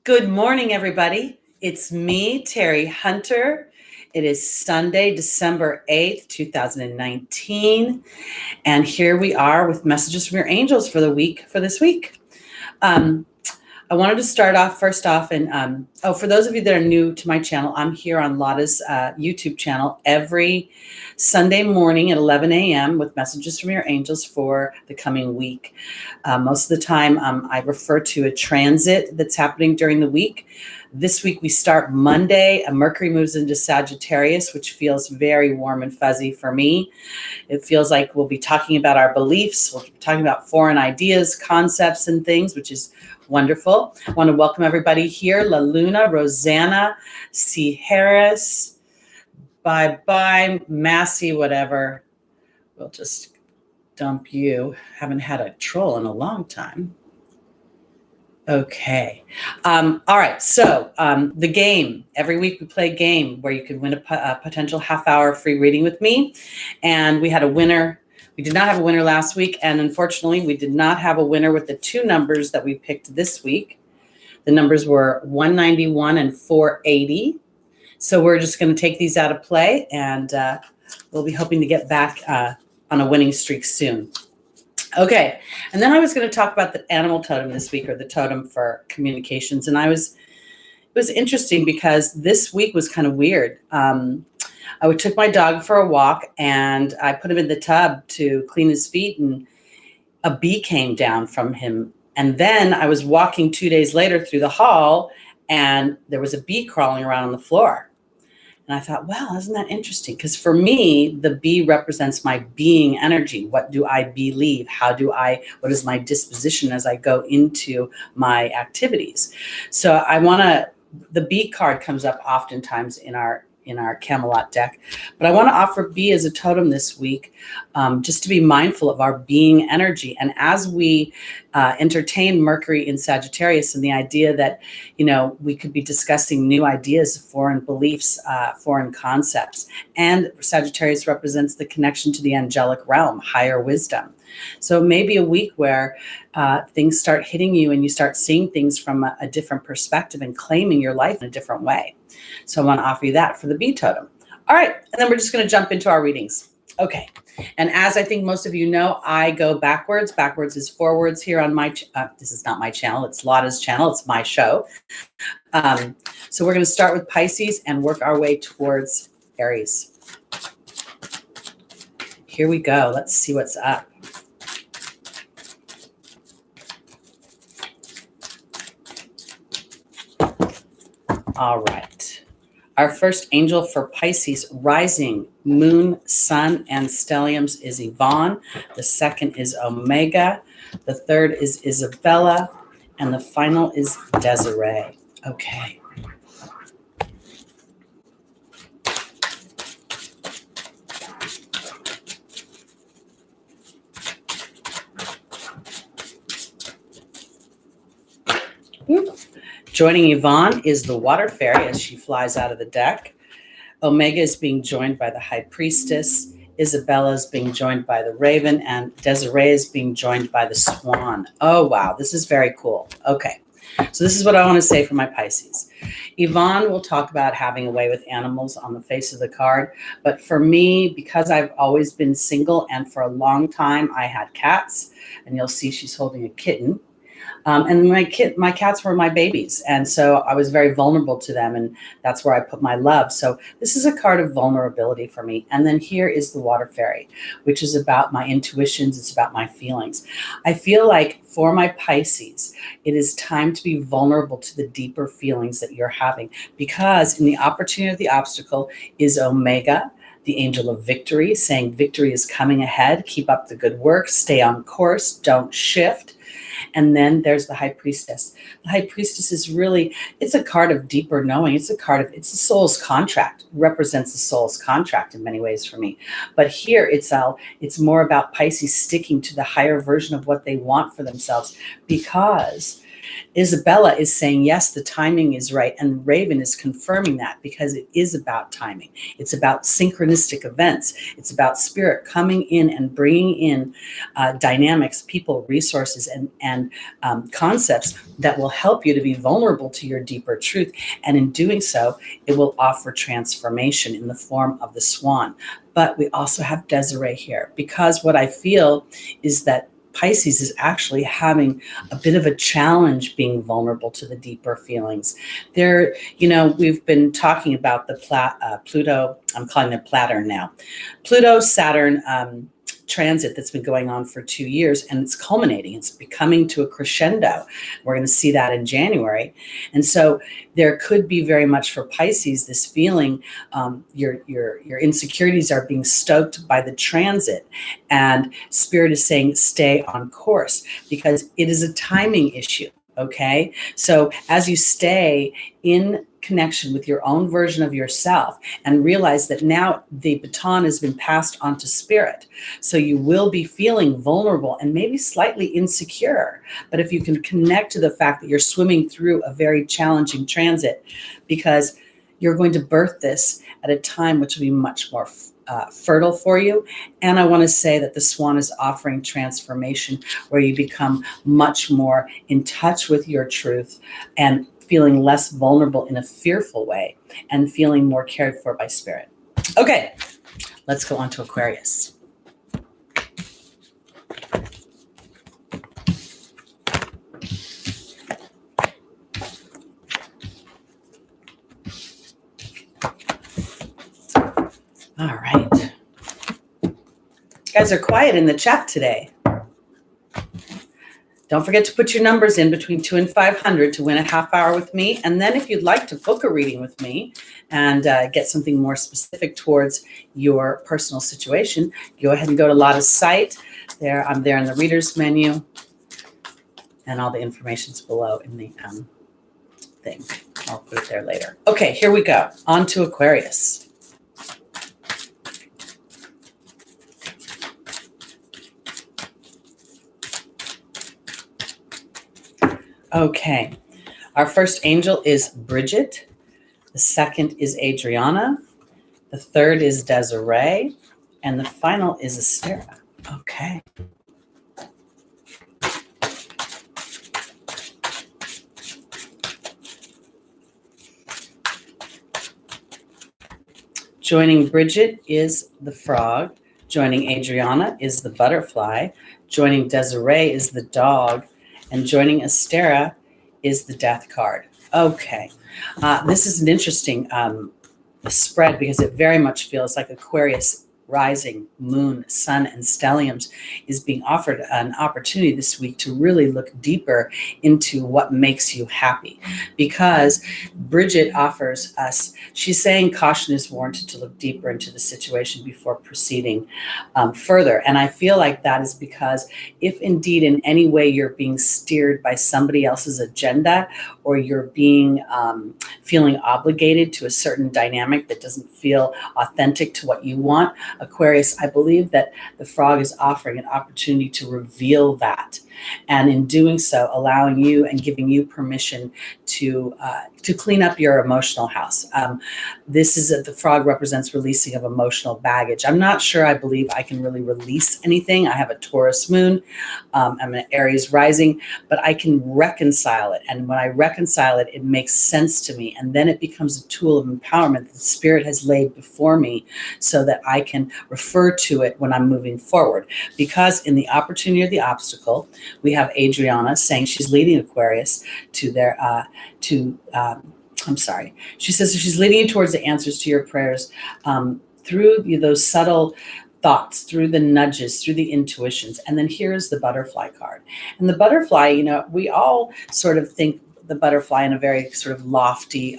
Good morning, everybody. It's me, Teri Hunter. It is Sunday, December 8th, 2019. And here we are with messages from your angels for this week. I wanted to start off first off, and for those of you that are new to my channel, I'm here on Lada's YouTube channel every Sunday morning at 11 a.m. with messages from your angels for the coming week. Most of the time, I refer to a transit that's happening during the week. This week we start Monday. Mercury moves into Sagittarius, which feels very warm and fuzzy for me. It feels like we'll be talking about our beliefs. We'll be talking about foreign ideas, concepts, and things, which is wonderful. I want to welcome everybody here. La Luna, Rosanna, C. Harris, bye-bye, Massey, whatever. We'll just dump you. Haven't had a troll in a long time. Okay. All right. So the game. Every week we play a game where you can win a potential half-hour free reading with me. And we had a winner. We did not have a winner last week. And unfortunately, we did not have a winner with the two numbers that we picked this week. The numbers were 191 and 480. So we're just going to take these out of play. And we'll be hoping to get back on a winning streak soon. Okay, and then I was going to talk about the animal totem this week, or the totem for communications. And it was interesting because this week was kind of weird. I took my dog for a walk and I put him in the tub to clean his feet, and a bee came down from him. And then I was walking 2 days later through the hall and there was a bee crawling around on the floor. And I thought, well, isn't that interesting? Because for me, the bee represents my being energy. What do I believe? What is my disposition as I go into my activities? So the bee card comes up oftentimes in our Camelot deck, but I want to offer bee as a totem this week, just to be mindful of our being energy. And as we entertain Mercury in Sagittarius and the idea that, we could be discussing new ideas, foreign beliefs, foreign concepts. And Sagittarius represents the connection to the angelic realm, higher wisdom. So maybe a week where things start hitting you and you start seeing things from a different perspective and claiming your life in a different way. So I want to offer you that for the bee totem. All right. And then we're just going to jump into our readings. Okay. And as I think most of you know, I go backwards. Backwards is forwards here on this is not my channel. It's Lada's channel. It's my show. So we're going to start with Pisces and work our way towards Aries. Here we go. Let's see what's up. All right. Our first angel for Pisces, rising, moon, sun, and stelliums is Yvonne. The second is Omega. The third is Isabella. And the final is Desiree. Okay. Joining Yvonne is the water fairy as she flies out of the deck. Omega is being joined by the High Priestess. Isabella is being joined by the Raven, and Desiree is being joined by the Swan. Oh, wow. This is very cool. Okay. So this is what I want to say for my Pisces. Yvonne will talk about having a way with animals on the face of the card. But for me, because I've always been single and for a long time I had cats, and you'll see she's holding a kitten. And my cats were my babies. And so I was very vulnerable to them. And that's where I put my love. So this is a card of vulnerability for me. And then here is the water fairy, which is about my intuitions. It's about my feelings. I feel like for my Pisces, it is time to be vulnerable to the deeper feelings that you're having, because in the opportunity of the obstacle is Omega, the angel of victory, saying victory is coming ahead. Keep up the good work. Stay on course. Don't shift. And then there's the High Priestess. The High Priestess is it's a card of deeper knowing. It's the soul's contract. It represents the soul's contract in many ways for me. But here it's more about Pisces sticking to the higher version of what they want for themselves, because Isabella is saying, yes, the timing is right. And Raven is confirming that because it is about timing. It's about synchronistic events. It's about spirit coming in and bringing in dynamics, people, resources, and concepts that will help you to be vulnerable to your deeper truth. And in doing so, it will offer transformation in the form of the swan. But we also have Desiree here, because what I feel is that Pisces is actually having a bit of a challenge being vulnerable to the deeper feelings. There, we've been talking about the Pluto, I'm calling them Platter now, Pluto, Saturn, transit that's been going on for 2 years, and it's culminating. It's becoming to a crescendo. We're going to see that in January. And so there could be very much for Pisces this feeling, your insecurities are being stoked by the transit, and Spirit is saying stay on course because it is a timing issue. Okay, so as you stay in connection with your own version of yourself and realize that now the baton has been passed on to Spirit, so you will be feeling vulnerable and maybe slightly insecure. But if you can connect to the fact that you're swimming through a very challenging transit, because you're going to birth this at a time which will be much more fertile for you. And I want to say that the swan is offering transformation where you become much more in touch with your truth and feeling less vulnerable in a fearful way and feeling more cared for by Spirit. Okay, let's go on to Aquarius. All right. You guys are quiet in the chat today. Don't forget to put your numbers in between 2 and 500 to win a half hour with me. And then if you'd like to book a reading with me and get something more specific towards your personal situation, go ahead and go to Lada's site. There, I'm there in the readers menu, and all the information's below in the thing. I'll put it there later. Okay, here we go. On to Aquarius. Okay, our first angel is Bridget. The second is Adriana. The third is Desiree. And the final is Estera. Okay. Joining Bridget is the frog. Joining Adriana is the butterfly. Joining Desiree is the dog. And joining Estera is the death card. Okay. This is an interesting spread because it very much feels like Aquarius rising, moon, sun, and stelliums is being offered an opportunity this week to really look deeper into what makes you happy. Because Bridget offers us, she's saying caution is warranted to look deeper into the situation before proceeding further. And I feel like that is because if indeed in any way you're being steered by somebody else's agenda, or you're being feeling obligated to a certain dynamic that doesn't feel authentic to what you want, Aquarius, I believe that the frog is offering an opportunity to reveal that. And in doing so, allowing you and giving you permission to clean up your emotional house. This is the frog represents releasing of emotional baggage. I'm not sure I believe I can really release anything. I have a Taurus moon. I'm an Aries rising, but I can reconcile it. And when I reconcile it, it makes sense to me. And then it becomes a tool of empowerment that the Spirit has laid before me so that I can refer to it when I'm moving forward. Because in the opportunity or the obstacle, we have Adriana saying she's leading Aquarius to their, she says she's leading you towards the answers to your prayers through those subtle thoughts, through the nudges, through the intuitions. And then here's the butterfly card. And the butterfly, we all sort of think the butterfly in a very sort of lofty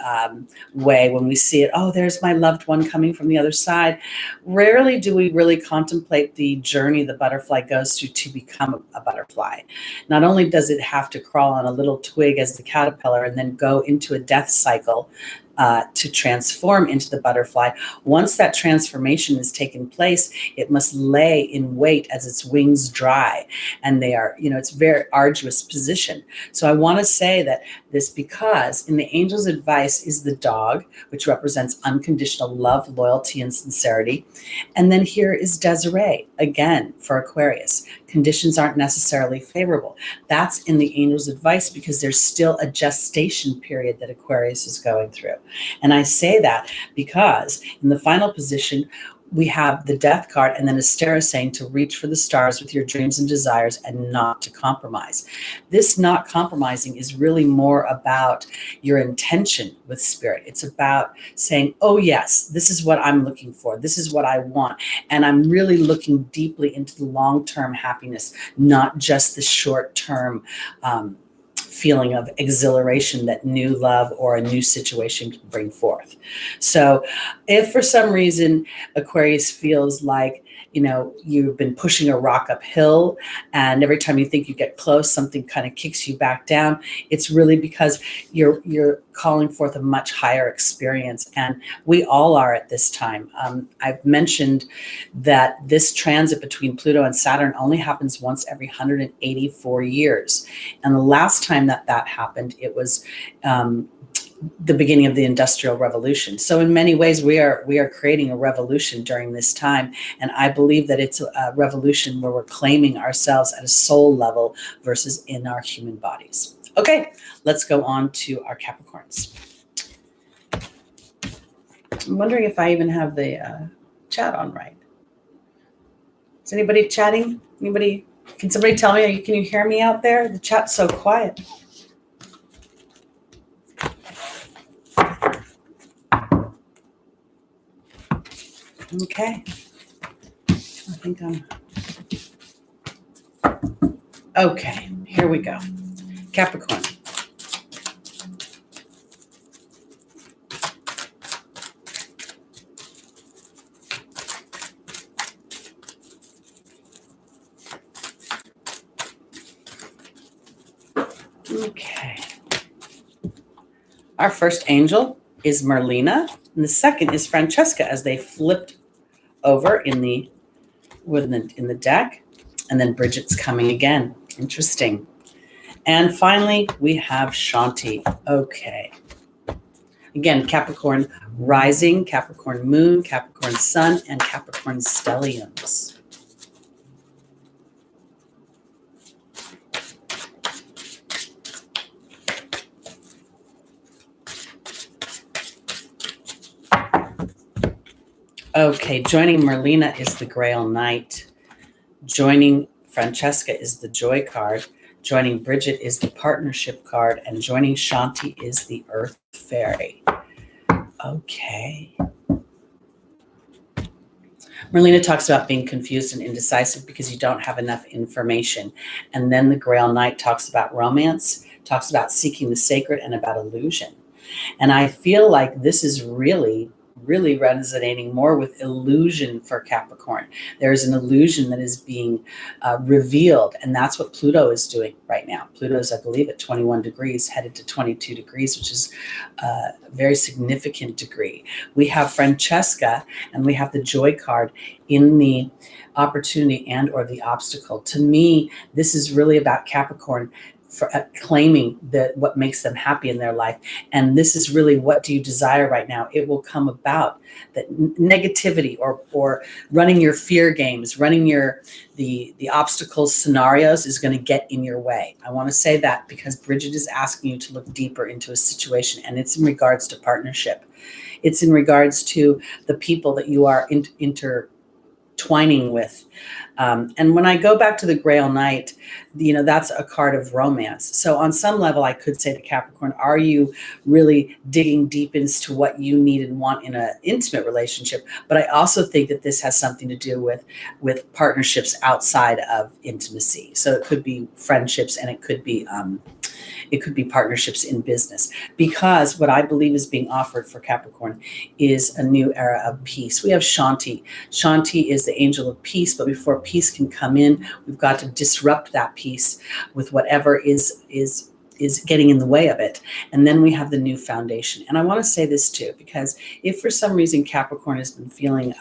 way when we see it. Oh, there's my loved one coming from the other side. Rarely do we really contemplate the journey the butterfly goes through to become a butterfly. Not only does it have to crawl on a little twig as the caterpillar and then go into a death cycle to transform into the butterfly. Once that transformation has taken place, it must lay in wait as its wings dry. And they are, it's a very arduous position. So I want to say that this, because in the angel's advice is the dog, which represents unconditional love, loyalty, and sincerity. And then here is Desiree, again, for Aquarius. Conditions aren't necessarily favorable. That's in the angel's advice because there's still a gestation period that Aquarius is going through. And I say that because in the final position, we have the death card and then Astera saying to reach for the stars with your dreams and desires and not to compromise. This not compromising is really more about your intention with spirit. It's about saying, oh yes, this is what I'm looking for. This is what I want. And I'm really looking deeply into the long-term happiness, not just the short-term feeling of exhilaration that new love or a new situation can bring forth. So if for some reason Aquarius feels like, you've been pushing a rock uphill and every time you think you get close, something kind of kicks you back down, it's really because you're calling forth a much higher experience. And we all are at this time. I've mentioned that this transit between Pluto and Saturn only happens once every 184 years. And the last time that happened, it was the beginning of the Industrial Revolution. So in many ways, we are creating a revolution during this time. And I believe that it's a revolution where we're claiming ourselves at a soul level versus in our human bodies. Okay, let's go on to our Capricorns. I'm wondering if I even have the chat on right. Is anybody chatting? Can somebody tell me, can you hear me out there? The chat's so quiet. Okay. Okay, here we go. Capricorn. Okay. Our first angel is Merlina, and the second is Francesca as they flipped over in the deck, and then Bridget's coming again. Interesting. And finally, we have Shanti. Okay. Again, Capricorn rising, Capricorn moon, Capricorn sun, and Capricorn stelliums. Okay, joining Merlina is the Grail Knight. Joining Francesca is the Joy card. Joining Bridget is the Partnership card. And joining Shanti is the Earth Fairy. Okay. Merlina talks about being confused and indecisive because you don't have enough information. And then the Grail Knight talks about romance, talks about seeking the sacred, and about illusion. And I feel like this is really resonating more with illusion for Capricorn. There's an illusion that is being revealed, and that's what Pluto is doing right now. Pluto is, I believe, at 21 degrees, headed to 22 degrees, which is a very significant degree. We have Francesca, and we have the Joy card in the opportunity and or the obstacle. To me, this is really about Capricorn for claiming that what makes them happy in their life. And this is really, what do you desire right now? It will come about. That negativity or running your fear games, running the obstacle scenarios is going to get in your way. I want to say that because Bridget is asking you to look deeper into a situation, and it's in regards to partnership. It's in regards to the people that you are intertwining with. And when I go back to the Grail Knight, that's a card of romance. So on some level, I could say to Capricorn, are you really digging deep into what you need and want in an intimate relationship? But I also think that this has something to do with partnerships outside of intimacy. So it could be friendships, and it could be partnerships in business, because what I believe is being offered for Capricorn is a new era of peace. We have Shanti. Shanti is the angel of peace, but before peace can come in, we've got to disrupt that peace with whatever is is getting in the way of it. And then we have the new foundation. And I want to say this too, because if for some reason Capricorn has been feeling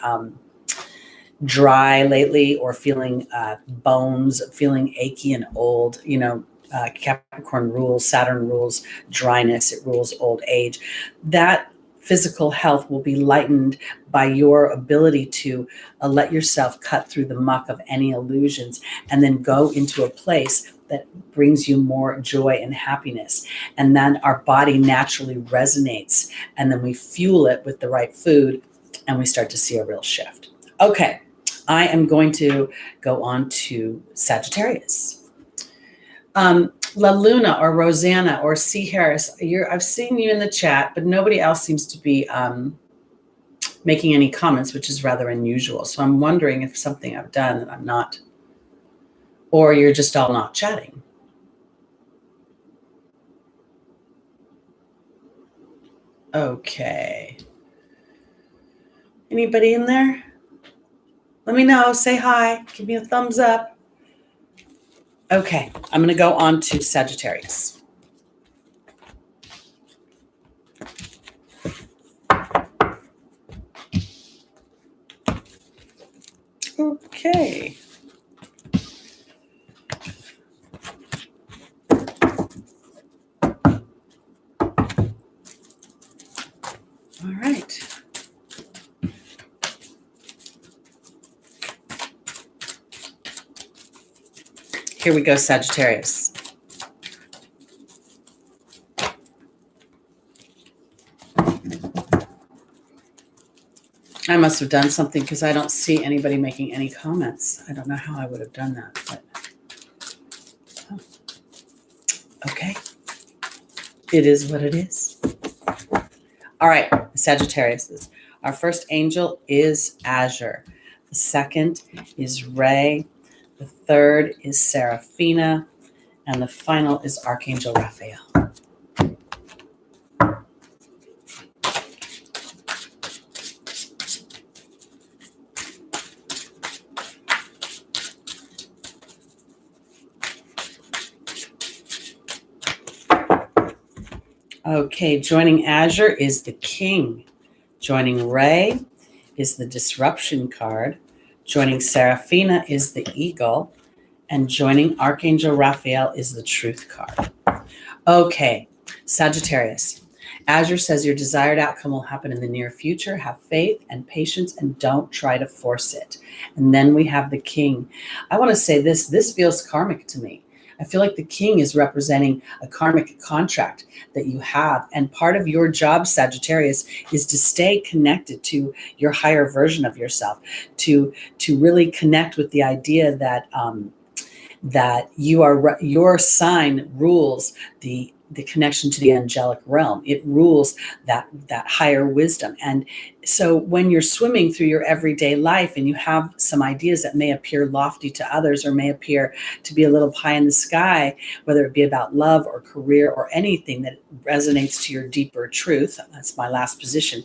dry lately, or feeling bones, feeling achy and old, Capricorn rules, Saturn rules dryness, it rules old age. That physical health will be lightened by your ability to let yourself cut through the muck of any illusions and then go into a place that brings you more joy and happiness. And then our body naturally resonates, and then we fuel it with the right food, and we start to see a real shift. Okay, I am going to go on to Sagittarius. La Luna or Rosanna or C. Harris, I've seen you in the chat, but nobody else seems to be making any comments, which is rather unusual. So I'm wondering if something I've done that I'm not, or you're just all not chatting. Okay. Anybody in there? Let me know. Say hi. Give me a thumbs up. Okay, I'm going to go on to Sagittarius. Okay. All right. Here we go, Sagittarius. I must have done something because I don't see anybody making any comments. I don't know how I would have done that, but okay. It is what it is. All right, Sagittarius. Our first angel is Azure. The second is Ray. The third is Seraphina, and the final is Archangel Raphael. Okay, joining Azure is the King. Joining Ray is the Disruption card. Joining Seraphina is the Eagle, and joining Archangel Raphael is the Truth card. Okay, Sagittarius. Azure says your desired outcome will happen in the near future. Have faith and patience and don't try to force it. And then we have the King. I want to say this feels karmic to me. I feel like the King is representing a karmic contract that you have. And part of your job, Sagittarius, is to stay connected to your higher version of yourself, to really connect with the idea that that your sign rules the connection to the angelic realm. It rules that higher wisdom. And so when you're swimming through your everyday life and you have some ideas that may appear lofty to others or may appear to be a little pie in the sky, whether it be about love or career or anything that resonates to your deeper truth, that's my last position.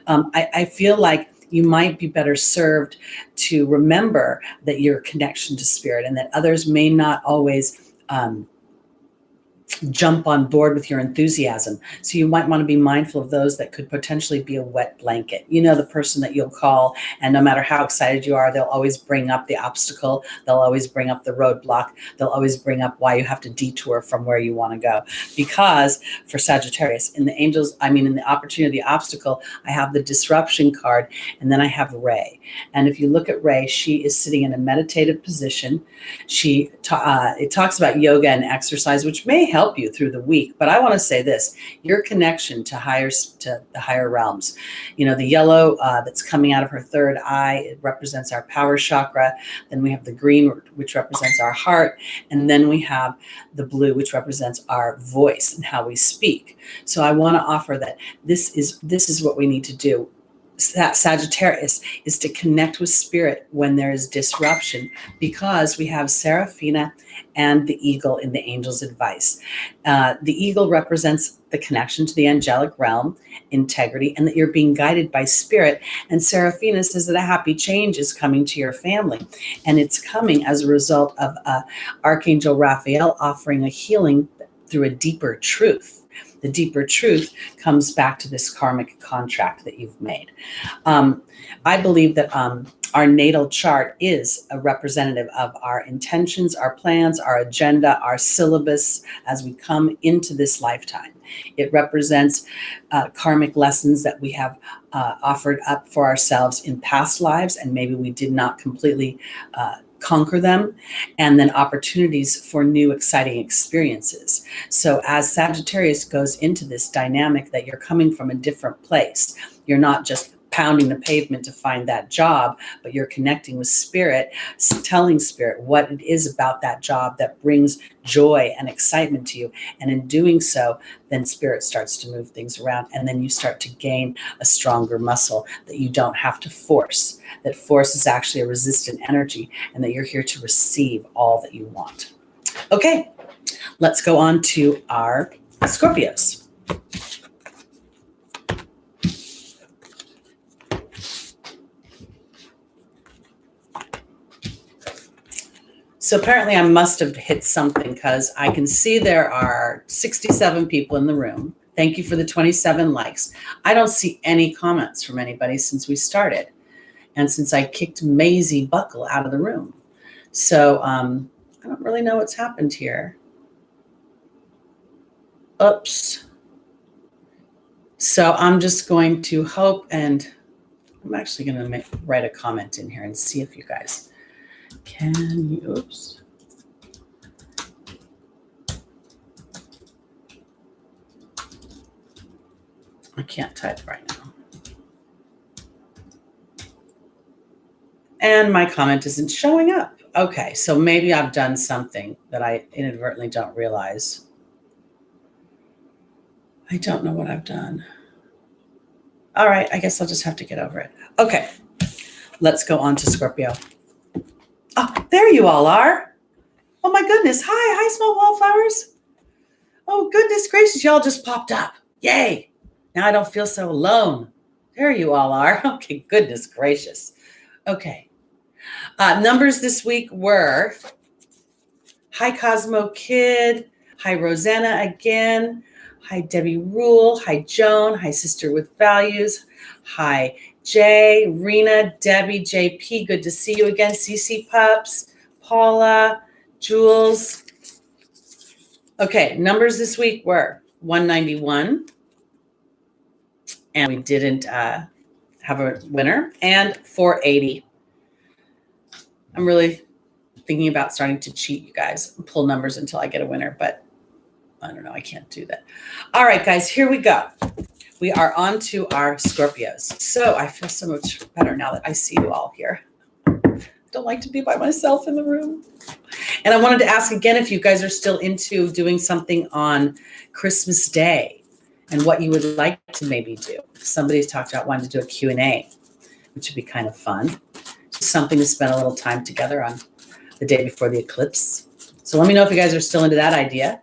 I feel like you might be better served to remember that your connection to spirit, and that others may not always jump on board with your enthusiasm. So you might want to be mindful of those that could potentially be a wet blanket. You know, the person that you'll call, and no matter how excited you are, they'll always bring up the obstacle. They'll always bring up the roadblock. They'll always bring up why you have to detour from where you want to go. Because for Sagittarius, in the opportunity, the obstacle, I have the Disruption card, and then I have Ray. And if you look at Ray, she is sitting in a meditative position. It talks about yoga and exercise, which may help you through the week. But I want to say this, your connection to the higher realms, the yellow that's coming out of her third eye, it represents our power chakra. Then we have the green, which represents our heart. And then we have the blue, which represents our voice and how we speak. So I want to offer that this is what we need to do. Sagittarius is to connect with spirit when there is disruption, because we have Seraphina and the eagle in the angel's advice. The eagle represents the connection to the angelic realm, integrity, and that you're being guided by spirit. And Seraphina says that a happy change is coming to your family. And it's coming as a result of Archangel Raphael offering a healing through a deeper truth. The deeper truth comes back to this karmic contract that you've made. I believe that our natal chart is a representative of our intentions, our plans, our agenda, our syllabus as we come into this lifetime. It represents karmic lessons that we have offered up for ourselves in past lives, and maybe we did not completely conquer them, and then opportunities for new exciting experiences. So as Sagittarius goes into this dynamic that you're coming from a different place, you're not just pounding the pavement to find that job, but you're connecting with spirit, telling spirit what it is about that job that brings joy and excitement to you. And in doing so, then spirit starts to move things around, and then you start to gain a stronger muscle that you don't have to force. That force is actually a resistant energy, and that you're here to receive all that you want. Okay, let's go on to our Scorpios. So apparently I must have hit something, because I can see there are 67 people in the room. Thank you for the 27 likes. I don't see any comments from anybody since we started, and since I kicked Maisie Buckle out of the room. So I don't really know what's happened here. Oops. So I'm just going to hope, and I'm actually going to write a comment in here and see if you guys can you, oops. I can't type right now. And my comment isn't showing up. Okay, so maybe I've done something that I inadvertently don't realize. I don't know what I've done. All right, I guess I'll just have to get over it. Okay, let's go on to Scorpio. Oh, there you all are. Oh my goodness. Hi, small wallflowers. Oh, goodness gracious, y'all just popped up. Yay. Now I don't feel so alone. There you all are. Okay, goodness gracious. Okay. Numbers this week were hi, Cosmo Kid. Hi, Rosanna again. Hi, Debbie Rule. Hi, Joan. Hi, Sister with Values. Hi, Jay, Rena, Debbie, JP, good to see you again. CC Pups, Paula, Jules. Okay, numbers this week were 191, and we didn't have a winner, and 480. I'm really thinking about starting to cheat, you guys, and pull numbers until I get a winner, but I don't know, I can't do that. All right, guys, here we go. We are on to our Scorpios. So I feel so much better now that I see you all here. Don't like to be by myself in the room. And I wanted to ask again if you guys are still into doing something on Christmas Day and what you would like to maybe do. Somebody's talked about wanting to do a Q&A, which would be kind of fun. Just something to spend a little time together on the day before the eclipse. So let me know if you guys are still into that idea.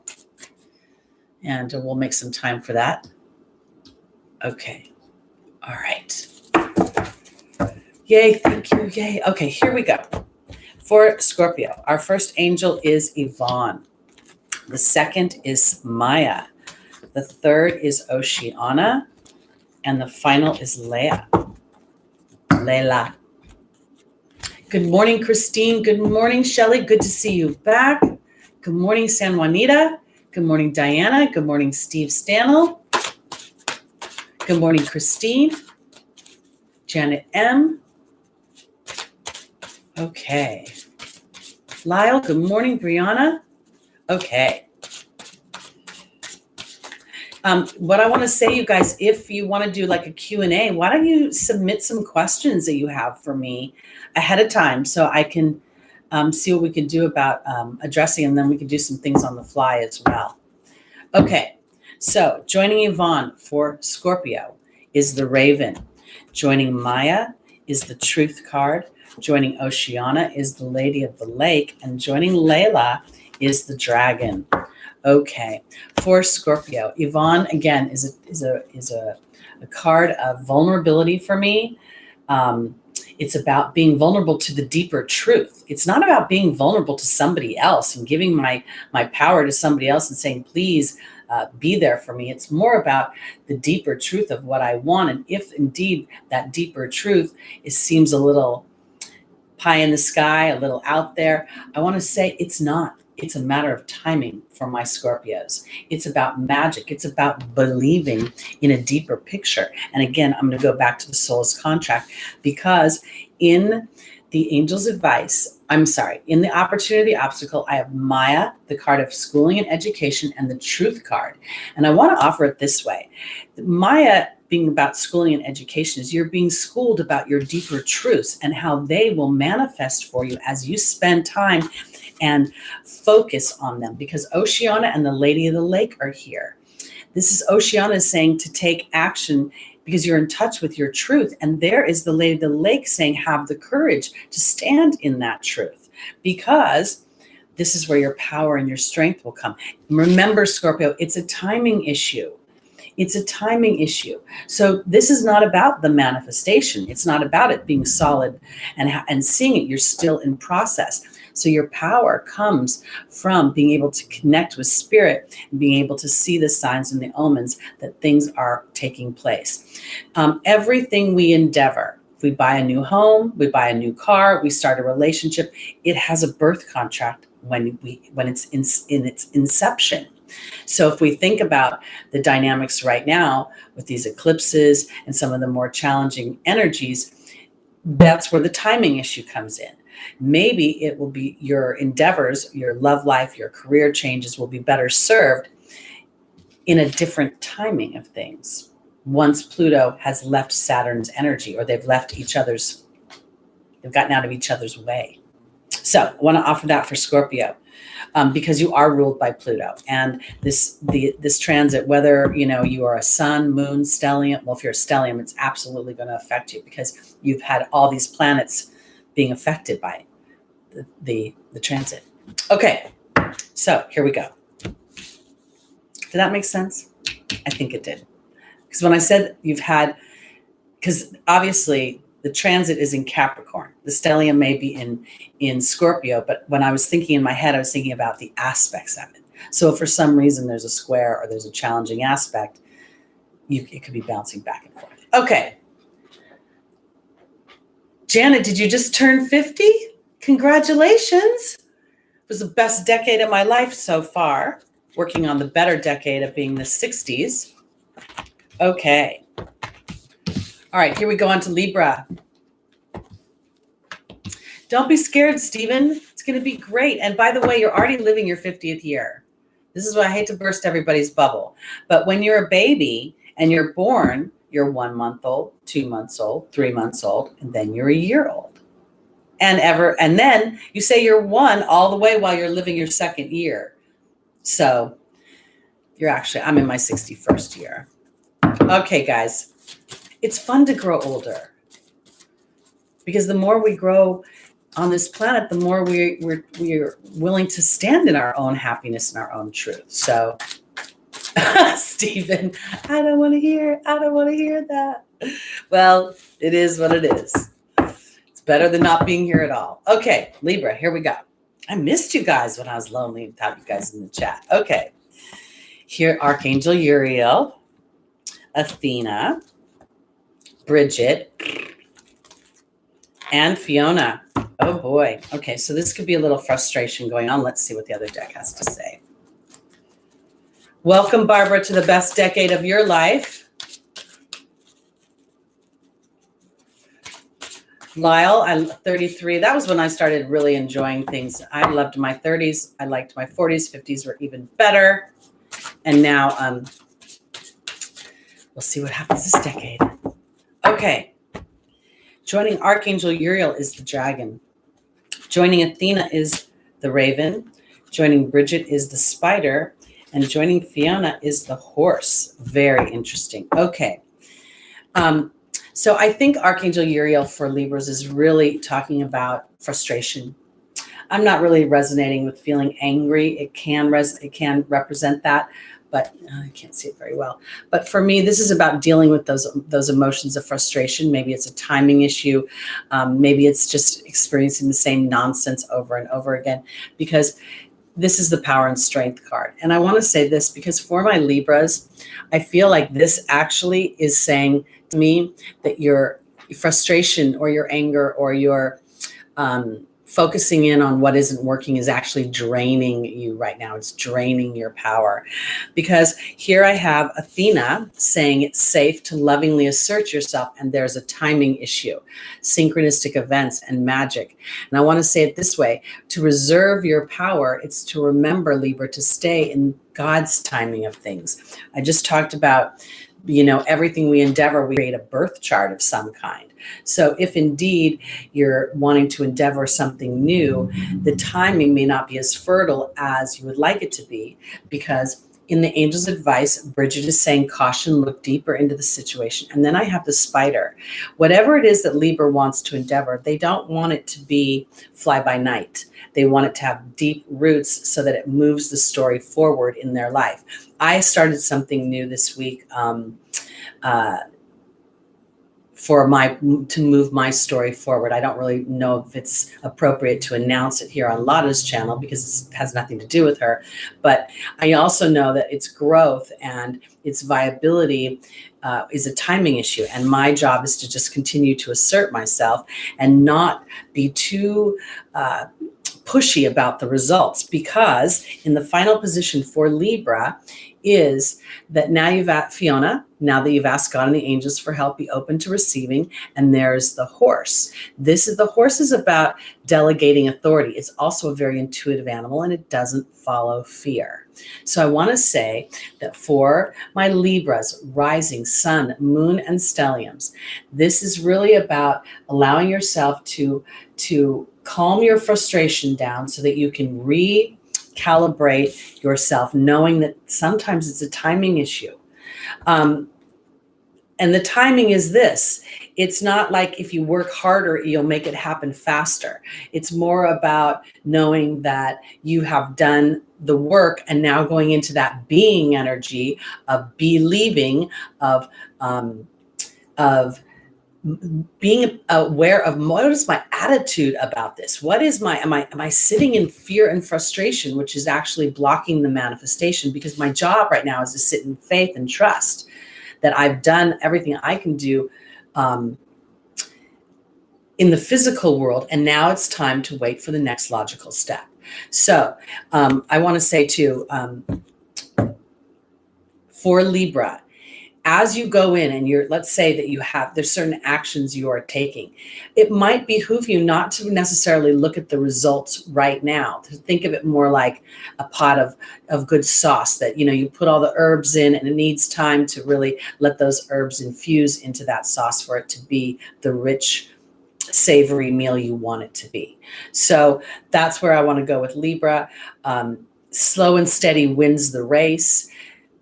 And we'll make some time for that. Okay. All right. Yay. Thank you. Yay. Okay. Here we go. For Scorpio, our first angel is Yvonne. The second is Maya. The third is Oceana. And the final is Leila. Good morning, Christine. Good morning, Shelley. Good to see you back. Good morning, San Juanita. Good morning, Diana. Good morning, Steve Stanel. Good morning, Christine. Janet M. Okay. Lyle, good morning, Brianna. Okay. What I want to say, you guys, if you want to do like a Q&A, why don't you submit some questions that you have for me ahead of time so I can see what we can do about addressing, and then we can do some things on the fly as well. Okay. So joining Yvonne for Scorpio is the Raven. Joining Maya is the Truth card. Joining Oceana is the Lady of the Lake. And joining Leila is the Dragon. Okay. For Scorpio, Yvonne, again, is a card of vulnerability for me. It's about being vulnerable to the deeper truth. It's not about being vulnerable to somebody else and giving my power to somebody else and saying, please be there for me. It's more about the deeper truth of what I want. And if indeed that deeper truth seems a little pie in the sky, a little out there, I want to say it's not. It's a matter of timing for my Scorpios. It's about magic. It's about believing in a deeper picture. And again, I'm going to go back to the soul's contract, because in the angel's advice, in the opportunity obstacle, I have Maya, the card of schooling and education, and the truth card. And I want to offer it this way. Maya being about schooling and education is you're being schooled about your deeper truths and how they will manifest for you as you spend time and focus on them, because Oceana and the Lady of the Lake are here. This is Oceana saying to take action because you're in touch with your truth. And there is the Lady of the Lake saying, have the courage to stand in that truth, because this is where your power and your strength will come. Remember, Scorpio, it's a timing issue. It's a timing issue. So this is not about the manifestation. It's not about it being solid and seeing it. You're still in process. So your power comes from being able to connect with spirit and being able to see the signs and the omens that things are taking place. Everything we endeavor, if we buy a new home, we buy a new car, we start a relationship, it has a birth contract when it's in its inception. So if we think about the dynamics right now with these eclipses and some of the more challenging energies, that's where the timing issue comes in. Maybe it will be your endeavors, your love life, your career changes will be better served in a different timing of things once Pluto has left Saturn's energy, or they've gotten out of each other's way. So I want to offer that for Scorpio. Because you are ruled by Pluto, and this transit, whether you are a sun, moon, stellium. Well, if you're a stellium, it's absolutely going to affect you because you've had all these planets being affected by the transit. Okay, so here we go. Did that make sense? I think it did. Because when I said because obviously the transit is in Capricorn. The stellium may be in Scorpio, but when I was thinking in my head, I was thinking about the aspects of it. So if for some reason there's a square or there's a challenging aspect, it could be bouncing back and forth. Okay. Janet, did you just turn 50? Congratulations. It was the best decade of my life so far, working on the better decade of being the 60s. Okay. All right, here we go on to Libra. Don't be scared, Stephen. It's going to be great. And by the way, you're already living your 50th year. This is why I hate to burst everybody's bubble. But when you're a baby and you're born, you're 1 month old, 2 months old, 3 months old, and then you're a year old. And then you say you're one all the way while you're living your second year. So I'm in my 61st year. Okay, guys. It's fun to grow older, because the more we grow on this planet, the more we're willing to stand in our own happiness and our own truth. So, Stephen, I don't want to hear that. Well, it is what it is. It's better than not being here at all. Okay, Libra, here we go. I missed you guys when I was lonely without you guys in the chat. Okay, here, Archangel Uriel, Athena, Bridget, and Fiona. Oh boy. Okay, so this could be a little frustration going on. Let's see what the other deck has to say. Welcome, Barbara, to the best decade of your life. Lyle, I'm 33. That was when I started really enjoying things. I loved my 30s. I liked my 40s. 50s were even better. And now we'll see what happens this decade. Okay. Joining Archangel Uriel is the dragon. Joining Athena is the raven. Joining Bridget is the spider. And joining Fiona is the horse. Very interesting. Okay. So I think Archangel Uriel for Libras is really talking about frustration. I'm not really resonating with feeling angry. It can represent that, but I can't see it very well. But for me, this is about dealing with those emotions of frustration. Maybe it's a timing issue. Maybe it's just experiencing the same nonsense over and over again, because this is the power and strength card. And I want to say this because for my Libras, I feel like this actually is saying to me that your frustration or your anger or your focusing in on what isn't working is actually draining you right now. It's draining your power. Because here I have Athena saying it's safe to lovingly assert yourself, and there's a timing issue, synchronistic events and magic. And I want to say it this way: to reserve your power, it's to remember, Libra, to stay in God's timing of things. I just talked about, everything we endeavor, we create a birth chart of some kind. So if indeed you're wanting to endeavor something new, the timing may not be as fertile as you would like it to be, because in the angel's advice, Bridget is saying, caution, look deeper into the situation. And then I have the spider. Whatever it is that Libra wants to endeavor, they don't want it to be fly by night. They want it to have deep roots so that it moves the story forward in their life. I started something new this week to move my story forward. I don't really know if it's appropriate to announce it here on Lada's channel because it has nothing to do with her. But I also know that its growth and its viability is a timing issue. And my job is to just continue to assert myself and not be too pushy about the results, because in the final position for Libra is that now you've asked Fiona, now that you've asked God and the angels for help, be open to receiving. And there's the horse. The horse is about delegating authority. It's also a very intuitive animal, and it doesn't follow fear. So I want to say that for my Libras, rising, sun, moon, and stelliums, this is really about allowing yourself to calm your frustration down so that you can recalibrate yourself, knowing that sometimes it's a timing issue. And the timing is this: it's not like if you work harder, you'll make it happen faster. It's more about knowing that you have done the work and now going into that being energy of believing, of being aware of what is my attitude about this? What is am I sitting in fear and frustration, which is actually blocking the manifestation? Because my job right now is to sit in faith and trust that I've done everything I can do in the physical world, and now it's time to wait for the next logical step. So I want to say too, for Libra, as you go in and let's say that there's certain actions you are taking, it might behoove you not to necessarily look at the results right now, to think of it more like a pot of good sauce that, you put all the herbs in, and it needs time to really let those herbs infuse into that sauce for it to be the rich, savory meal you want it to be. So that's where I want to go with Libra. Slow and steady wins the race.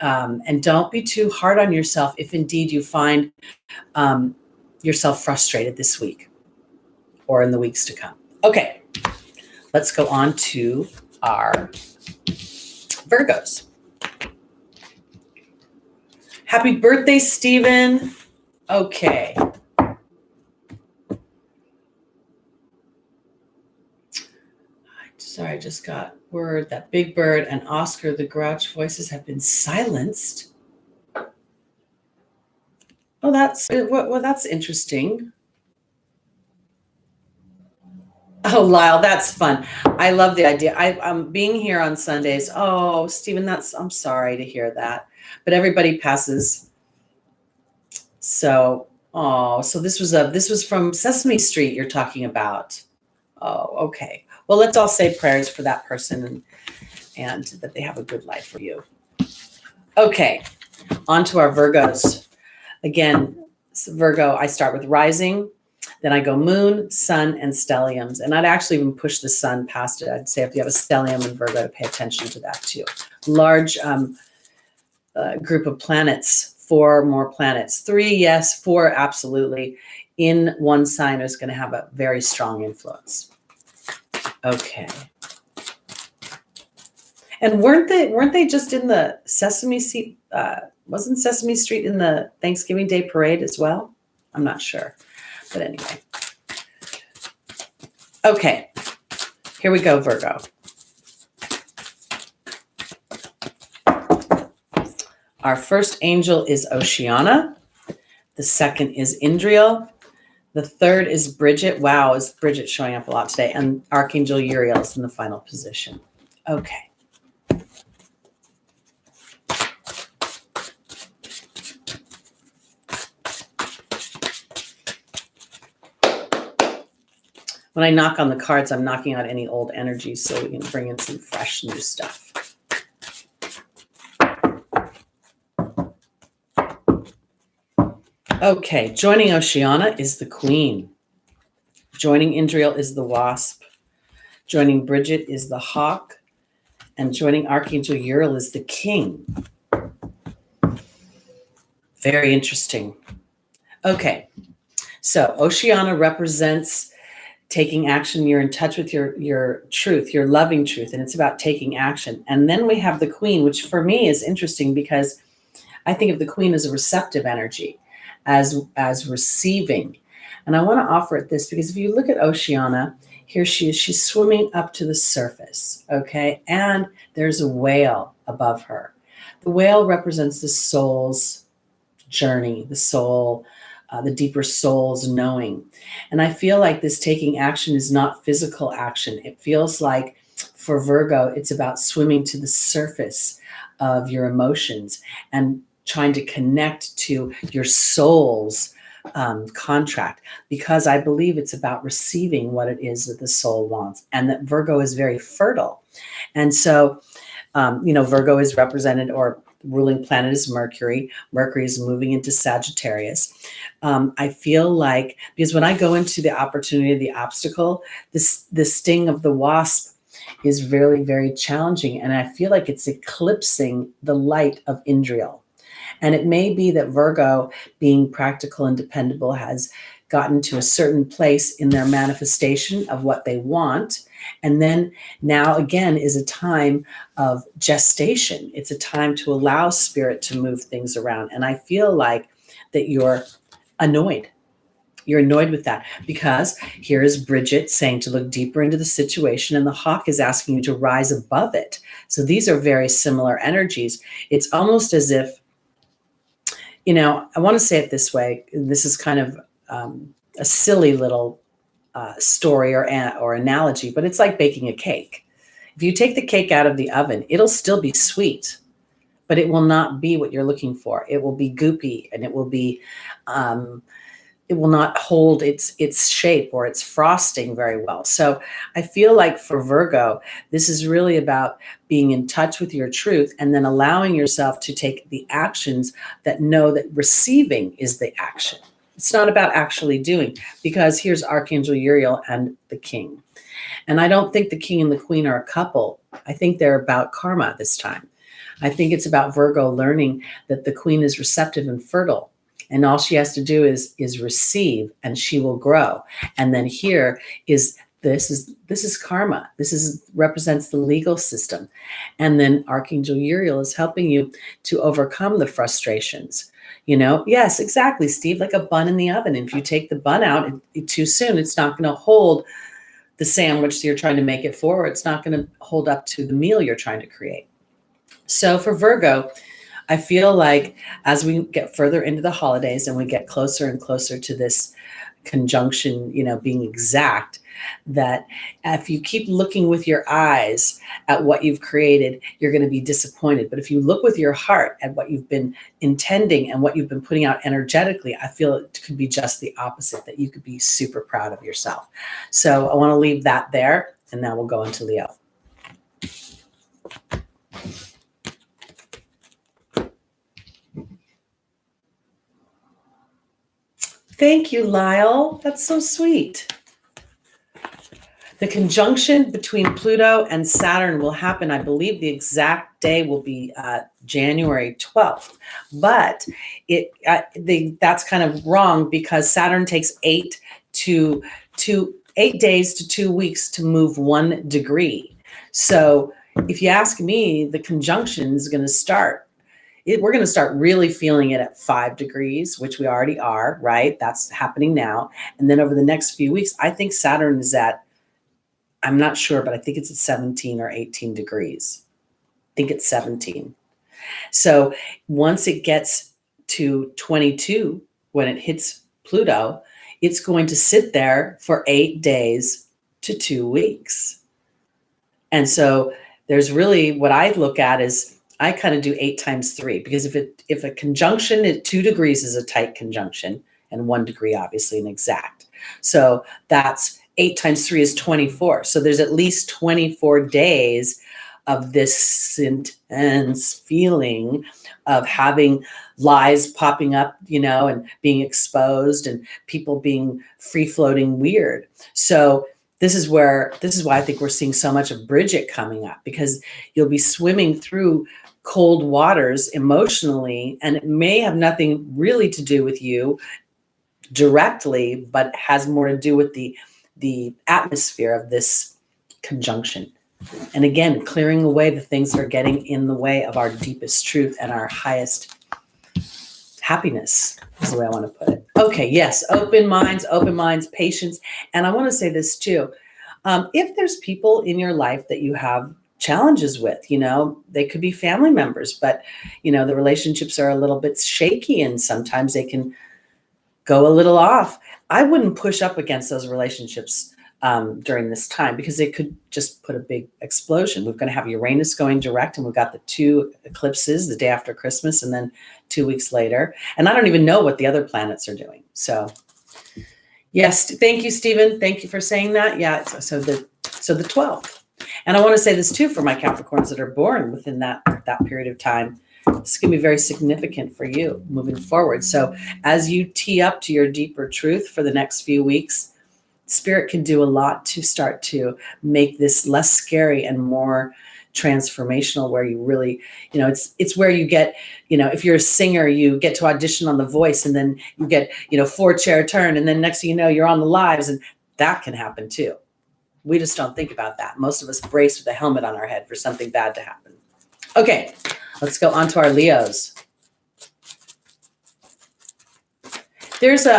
And don't be too hard on yourself if indeed you find yourself frustrated this week or in the weeks to come. Okay, let's go on to our Virgos. Happy birthday, Stephen. Okay. Sorry, I just got word that Big Bird and Oscar the Grouch voices have been silenced. Oh, that's interesting. Oh, Lyle, that's fun. I love the idea. I'm being here on Sundays. Oh, Stephen, I'm sorry to hear that. But everybody passes. So this was from Sesame Street you're talking about. Oh, okay. Well, let's all say prayers for that person and that they have a good life for you. Okay, on to our Virgos. Again, Virgo, I start with rising, then I go moon, sun, and stelliums. And I'd actually even push the sun past it. I'd say if you have a stellium in Virgo, to pay attention to that too. Large group of planets, 4 more planets. 3, yes, 4, absolutely. In one sign is going to have a very strong influence. Okay. And weren't they just in the Sesame Street? Wasn't Sesame Street in the Thanksgiving Day parade as well? I'm not sure, but anyway. Okay, here we go, Virgo. Our first angel is Oceana. The second is Indriel. The third is Bridget. Wow, is Bridget showing up a lot today? And Archangel Uriel is in the final position. Okay. When I knock on the cards, I'm knocking out any old energies so we can bring in some fresh new stuff. Okay, joining Oceana is the Queen. Joining Indriel is the Wasp. Joining Bridget is the Hawk. And joining Archangel Uriel is the King. Very interesting. Okay, so Oceana represents taking action. You're in touch with your truth, your loving truth, and it's about taking action. And then we have the Queen, which for me is interesting because I think of the Queen as a receptive energy, as receiving. And I want to offer it this because if you look at Oceana, here she is, she's swimming up to the surface, okay? And there's a whale above her. The whale represents the soul's journey, the soul, the deeper soul's knowing. And I feel like this taking action is not physical action. It feels like for Virgo, it's about swimming to the surface of your emotions and trying to connect to your soul's contract, because I believe it's about receiving what it is that the soul wants, and that Virgo is very fertile. And so, Virgo is represented, or ruling planet is Mercury. Mercury is moving into Sagittarius. I feel like, because when I go into the opportunity, the obstacle, the sting of the wasp is very, very challenging. And I feel like it's eclipsing the light of Indriel. And it may be that Virgo, being practical and dependable, has gotten to a certain place in their manifestation of what they want. And then now again is a time of gestation. It's a time to allow spirit to move things around. And I feel like that you're annoyed. You're annoyed with that because here is Bridget saying to look deeper into the situation, and the Hawk is asking you to rise above it. So these are very similar energies. It's almost as if, I want to say it this way. This is kind of a silly little story or analogy, but it's like baking a cake. If you take the cake out of the oven, it'll still be sweet, but it will not be what you're looking for. It will be goopy, and it will be, it will not hold its shape or its frosting very well. So I feel like for Virgo, this is really about being in touch with your truth and then allowing yourself to take the actions that know that receiving is the action. It's not about actually doing, because here's Archangel Uriel and the King. And I don't think the King and the Queen are a couple. I think they're about karma this time. I think it's about Virgo learning that the Queen is receptive and fertile. And all she has to do is receive, and she will grow. And then here is this is karma. This represents the legal system. And then Archangel Uriel is helping you to overcome the frustrations. Yes, exactly, Steve, like a bun in the oven. If you take the bun out too soon, it's not going to hold the sandwich that you're trying to make it for. It's not going to hold up to the meal you're trying to create. So for Virgo, I feel like as we get further into the holidays and we get closer and closer to this conjunction, being exact, that if you keep looking with your eyes at what you've created, you're going to be disappointed. But if you look with your heart at what you've been intending and what you've been putting out energetically, I feel it could be just the opposite, that you could be super proud of yourself. So I want to leave that there, and now we'll go into Leo. Thank you, Lyle. That's so sweet. The conjunction between Pluto and Saturn will happen, I believe the exact day will be January 12th. But that's kind of wrong, because Saturn takes 8 days to 2 weeks to move 1 degree. So if you ask me, the conjunction is going to start. We're going to start really feeling it at 5 degrees, which we already are, right? That's happening now. And then over the next few weeks, I think Saturn is at, I'm not sure, but I think it's at 17 or 18 degrees. I think it's 17. So once it gets to 22, when it hits Pluto, it's going to sit there for 8 days to 2 weeks. And so there's really, what I look at is, I kind of do 8 times 3, because if a conjunction at 2 degrees is a tight conjunction, and 1 degree obviously an exact. So that's 8 times 3 is 24. So there's at least 24 days of this intense feeling of having lies popping up, and being exposed, and people being free floating weird. So this is why I think we're seeing so much of Bridget coming up, because you'll be swimming through cold waters emotionally, and it may have nothing really to do with you directly, but has more to do with the atmosphere of this conjunction. And again, clearing away the things that are getting in the way of our deepest truth and our highest happiness is the way I want to put it. Okay, yes, open minds, patience. And I want to say this too. If there's people in your life that you have challenges with, they could be family members, but, the relationships are a little bit shaky, and sometimes they can go a little off. I wouldn't push up against those relationships during this time, because it could just put a big explosion. We're going to have Uranus going direct, and we've got the 2 eclipses the day after Christmas and then 2 weeks later. And I don't even know what the other planets are doing. So yes, thank you, Stephen. Thank you for saying that. Yeah, so the 12th. And I want to say this too for my Capricorns that are born within that period of time. This is going to be very significant for you moving forward. So as you tee up to your deeper truth for the next few weeks, Spirit can do a lot to start to make this less scary and more transformational, where you really, it's where you get, if you're a singer, you get to audition on The Voice, and then you get, 4-chair turn, and then next thing you know, you're on the lives, and that can happen too. We just don't think about that. Most of us brace with a helmet on our head for something bad to happen. Okay, let's go on to our Leos. There's you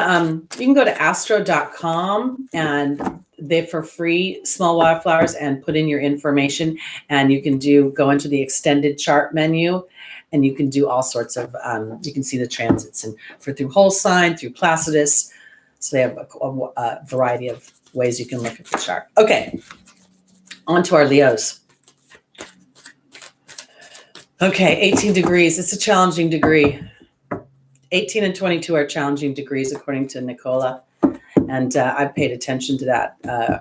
can go to astro.com, and they for free small wildflowers, and put in your information, and you can go into the extended chart menu, and you can do all sorts of, you can see the transits, and through whole sign, through Placidus. So they have a variety of ways you can look at the chart. Okay, on to our Leos. Okay, 18 degrees. It's a challenging degree. 18 and 22 are challenging degrees, according to Nicola. And I've paid attention to that,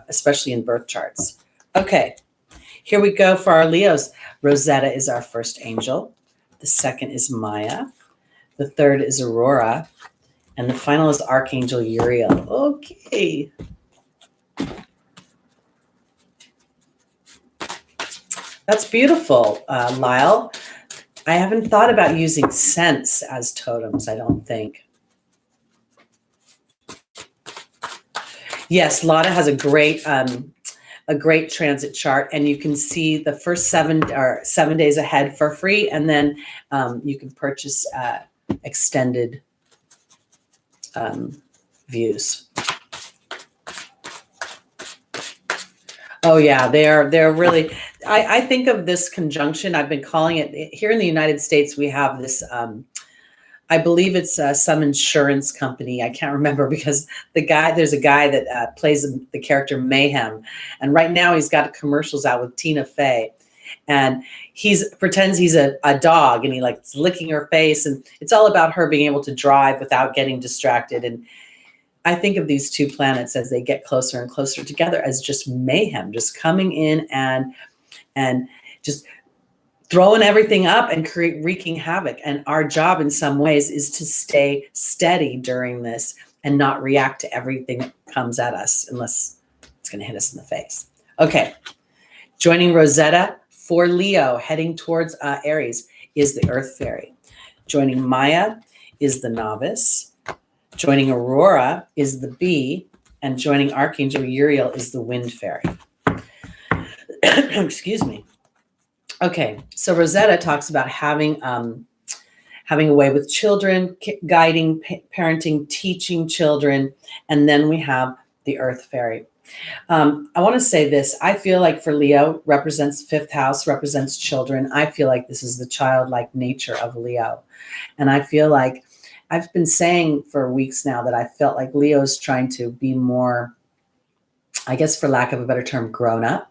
especially in birth charts. Okay, here we go for our Leos. Rosetta is our first angel. The second is Maya. The third is Aurora. And the final is Archangel Uriel. Okay. That's beautiful, Lyle. I haven't thought about using scents as totems, I don't think. Yes, Lada has a great transit chart, and you can see the first 7 days ahead for free, and then you can purchase extended views. Oh yeah, they're really. I think of this conjunction. I've been calling it here in the United States. We have this. I believe it's some insurance company. I can't remember, because there's a guy that plays the character Mayhem, and right now he's got commercials out with Tina Fey, and pretends he's a dog, and he likes licking her face, and it's all about her being able to drive without getting distracted. And I think of these 2 planets as they get closer and closer together as just mayhem, just coming in and just throwing everything up and wreaking havoc. And our job in some ways is to stay steady during this and not react to everything that comes at us, unless it's going to hit us in the face. Okay. Joining Rosetta for Leo, heading towards Aries, is the Earth Fairy. Joining Maya is the Novice. Joining Aurora is the Bee, and joining Archangel Uriel is the Wind Fairy. Excuse me. Okay, so Rosetta talks about having a way with children, guiding, parenting, teaching children, and then we have the Earth Fairy. I want to say this. I feel like for Leo, represents fifth house, represents children. I feel like this is the childlike nature of Leo. And I feel like I've been saying for weeks now that I felt like Leo's trying to be more, I guess for lack of a better term, grown up.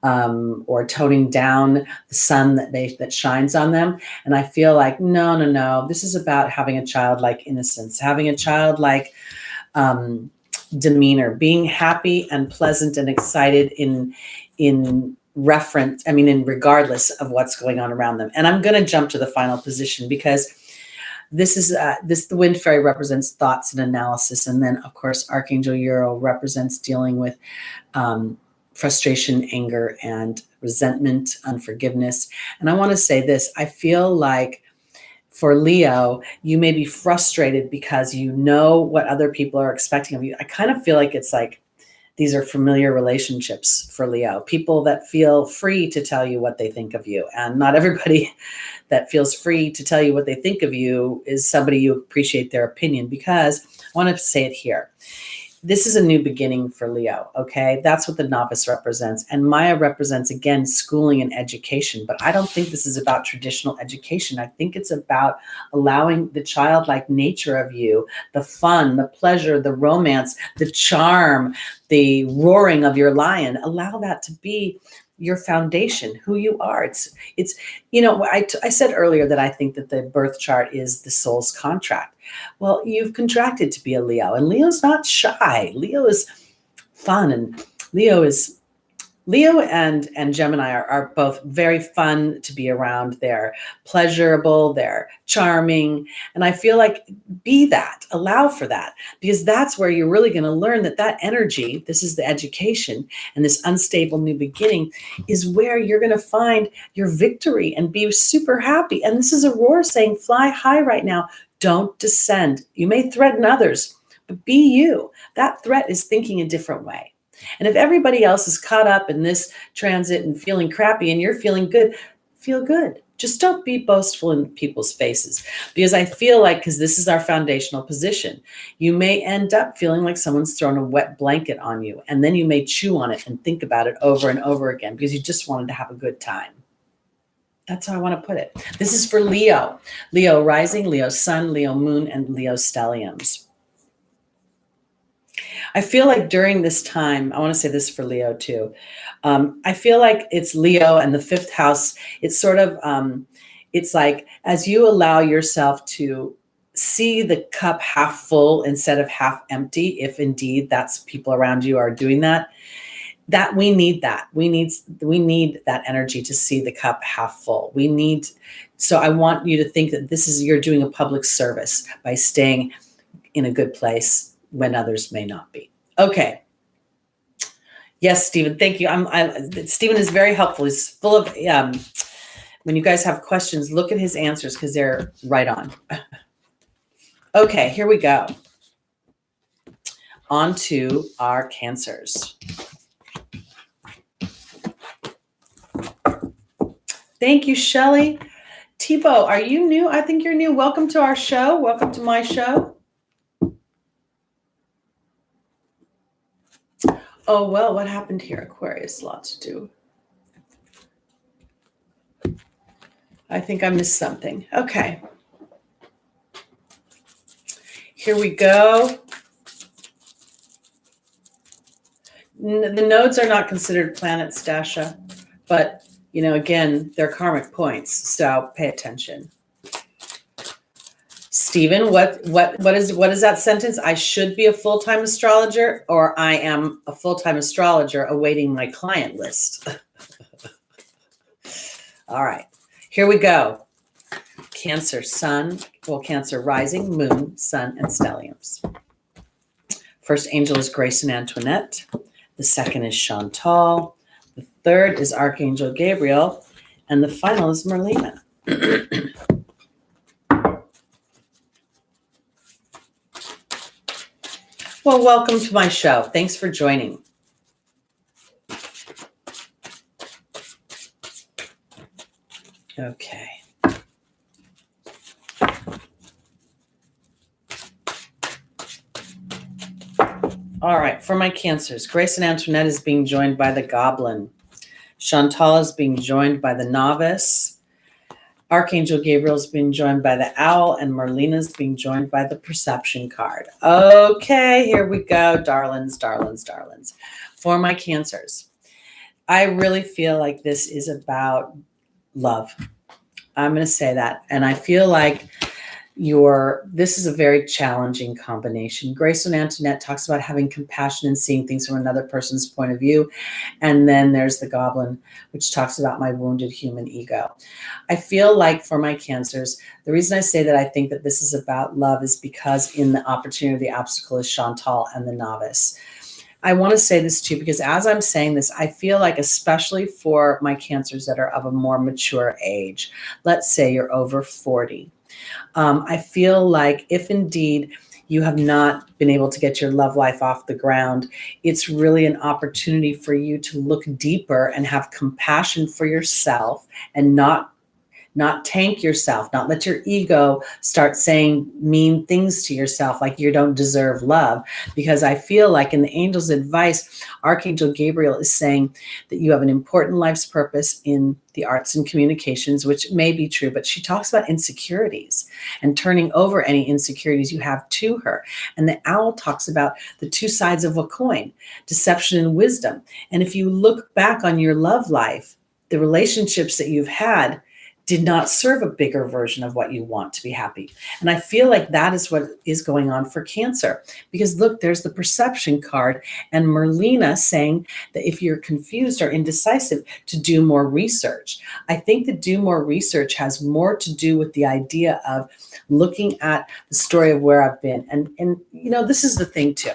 Or toning down the sun that shines on them. And I feel like, no. This is about having a childlike innocence, having a childlike demeanor, being happy and pleasant and excited in regardless of what's going on around them. And I'm going to jump to the final position because the Wind Fairy represents thoughts and analysis. And then, of course, Archangel Uriel represents dealing with frustration, anger, and resentment, unforgiveness. And I want to say this. I feel like for Leo, you may be frustrated because you know what other people are expecting of you. I kind of feel like it's like these are familiar relationships for Leo, people that feel free to tell you what they think of you. And not everybody that feels free to tell you what they think of you is somebody you appreciate their opinion, because I want to say it here. This is a new beginning for Leo, okay? That's what the novice represents. And Maya represents, again, schooling and education. But I don't think this is about traditional education. I think it's about allowing the childlike nature of you, the fun, the pleasure, the romance, the charm, the roaring of your lion. Allow that to be your foundation, who you are. It's I said earlier that I think that the birth chart is the soul's contract. Well, you've contracted to be a Leo, and Leo's not shy. Leo is fun, and Leo and Gemini are both very fun to be around. They're pleasurable, they're charming, and I feel like be that, allow for that, because that's where you're really going to learn that energy, this is the education, and this unstable new beginning is where you're going to find your victory and be super happy. And this is Aurora saying, fly high right now. Don't descend. You may threaten others, but be you. That threat is thinking a different way. And if everybody else is caught up in this transit and feeling crappy and you're feeling good, feel good. Just don't be boastful in people's faces, because I feel like, because this is our foundational position, you may end up feeling like someone's thrown a wet blanket on you, and then you may chew on it and think about it over and over again because you just wanted to have a good time. That's how I want to put it. This is for Leo. Leo rising, Leo sun, Leo moon, and Leo stelliums. I feel like during this time, I want to say this for Leo too. I feel like it's Leo and the fifth house. It's sort of, it's like as you allow yourself to see the cup half full instead of half empty, if indeed that's people around you are doing that we need that. We need that energy to see the cup half full. So I want you to think that you're doing a public service by staying in a good place when others may not be. Okay. Yes, Stephen, thank you. Stephen is very helpful. He's full of, when you guys have questions, look at his answers because they're right on. Okay, here we go. On to our Cancers. Thank you, Shelley. Thibaut, are you new? I think you're new. Welcome to our show. Welcome to my show. Oh, well, what happened here? Aquarius, lots to do. I think I missed something. Okay. Here we go. The nodes are not considered planets, Dasha, but again, they're karmic points, so pay attention. Stephen, what is that sentence? I should be a full-time astrologer, or I am a full-time astrologer awaiting my client list. All right, here we go. Cancer Cancer rising, moon, sun, and stelliums. First angel is Grace and Antoinette. The second is Chantal. The third is Archangel Gabriel. And the final is Merlina. Well, welcome to my show. Thanks for joining. Okay. All right, for my Cancers, Grace and Antoinette is being joined by the Goblin. Chantal is being joined by the Novice. Archangel Gabriel is being joined by the Owl, and Merlina is being joined by the Perception card. Okay, here we go, darlings, darlings, darlings. For my Cancers, I really feel like this is about love. I'm going to say that. And I feel like this is a very challenging combination. Grace and Antoinette talks about having compassion and seeing things from another person's point of view. And then there's the Goblin, which talks about my wounded human ego. I feel like for my Cancers, the reason I say that I think that this is about love is because in the opportunity, the obstacle is Chantal and the Novice. I want to say this too, because as I'm saying this, I feel like especially for my Cancers that are of a more mature age, let's say you're over 40, I feel like if indeed you have not been able to get your love life off the ground, it's really an opportunity for you to look deeper and have compassion for yourself and not tank yourself, not let your ego start saying mean things to yourself like you don't deserve love. Because I feel like in the angel's advice, Archangel Gabriel is saying that you have an important life's purpose in the arts and communications, which may be true, but she talks about insecurities and turning over any insecurities you have to her. And the Owl talks about the two sides of a coin, deception and wisdom. And if you look back on your love life, the relationships that you've had did not serve a bigger version of what you want to be happy. And I feel like that is what is going on for Cancer. Because look, there's the Perception card and Merlina saying that if you're confused or indecisive, to do more research. I think that do more research has more to do with the idea of looking at the story of where I've been. And this is the thing too.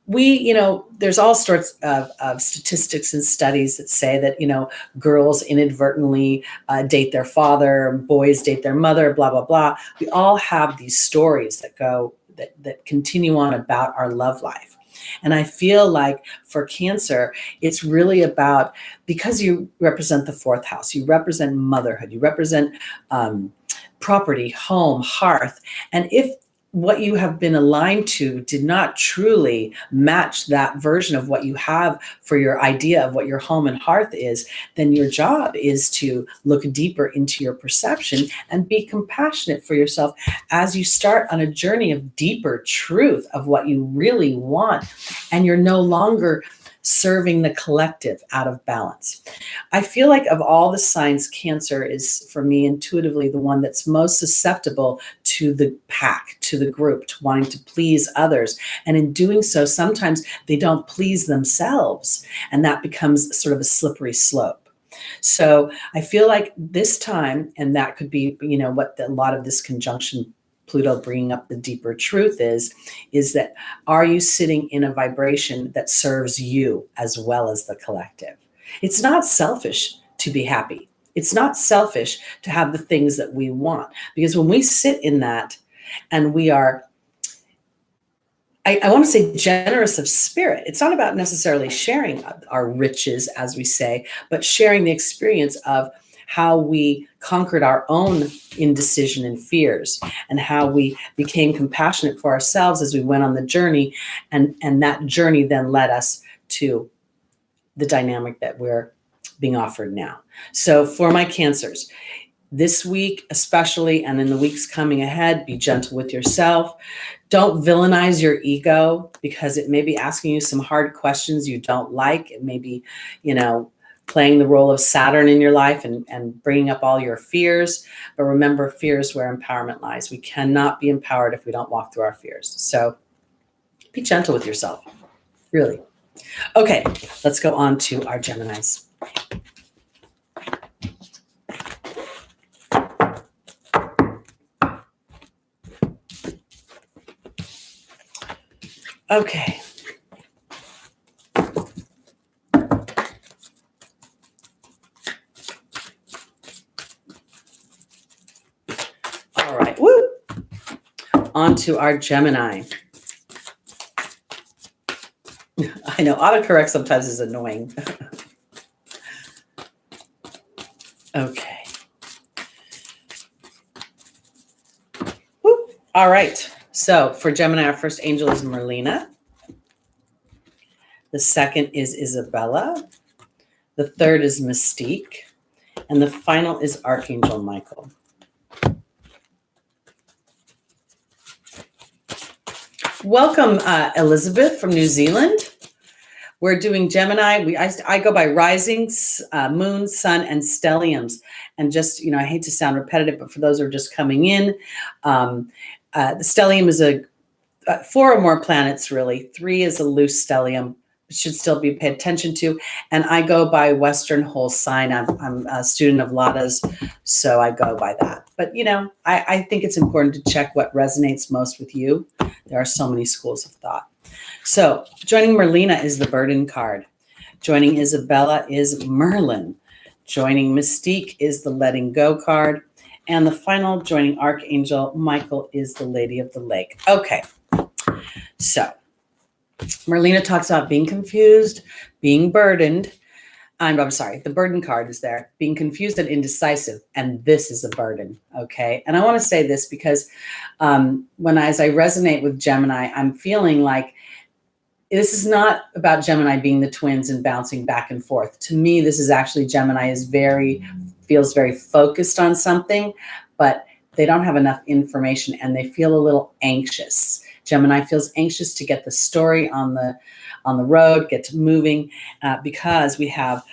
There's all sorts of statistics and studies that say that, girls inadvertently date their father, boys date their mother, blah, blah, blah. We all have these stories that continue on about our love life. And I feel like for Cancer, it's really about, because you represent the fourth house, you represent motherhood, you represent property, home, hearth. And if what you have been aligned to did not truly match that version of what you have for your idea of what your home and hearth is, then your job is to look deeper into your perception and be compassionate for yourself as you start on a journey of deeper truth of what you really want. And you're no longer serving the collective out of balance. I feel like of all the signs, Cancer is, for me, intuitively the one that's most susceptible to the pack, to the group, to wanting to please others. And in doing so, sometimes they don't please themselves, and that becomes sort of a slippery slope. So I feel like this time, and that could be, what a lot of this conjunction Pluto bringing up the deeper truth is that are you sitting in a vibration that serves you as well as the collective? It's not selfish to be happy. It's not selfish to have the things that we want, because when we sit in that and we are, I want to say, generous of spirit, it's not about necessarily sharing our riches, as we say, but sharing the experience of how we conquered our own indecision and fears, and how we became compassionate for ourselves as we went on the journey. And that journey then led us to the dynamic that we're being offered now. So for my Cancers, this week especially, and in the weeks coming ahead, be gentle with yourself. Don't villainize your ego, because it may be asking you some hard questions you don't like. It may be, playing the role of Saturn in your life and bringing up all your fears. But remember, fear is where empowerment lies. We cannot be empowered if we don't walk through our fears. So be gentle with yourself, really. Okay, let's go on to our Geminis. Okay. All right. Woo! On to our Gemini. I know autocorrect sometimes is annoying. Okay. All right. So for Gemini, our first angel is Merlina. The second is Isabella. The third is Mystique. And the final is Archangel Michael. Welcome, Elizabeth from New Zealand. We're doing Gemini. I go by risings, moon, sun, and stelliums. And just, I hate to sound repetitive, but for those who are just coming in, the stellium is 4 or more planets, really. 3 is a loose stellium. It should still be paid attention to. And I go by Western whole sign. I'm a student of Lada's, so I go by that. But, I think it's important to check what resonates most with you. There are so many schools of thought. So joining Merlina is the Burden card. Joining Isabella is Merlin. Joining Mystique is the Letting Go card. And the final joining Archangel Michael is the Lady of the Lake. Okay, so Merlina talks about being confused, being burdened. I'm sorry, the burden card is there, being confused and indecisive. And this is a burden, okay? And I want to say this because as I resonate with Gemini, I'm feeling like this is not about Gemini being the twins and bouncing back and forth. To me, this is actually Gemini feels very focused on something, but they don't have enough information and they feel a little anxious. Gemini feels anxious to get the story on the road, get to moving, because we have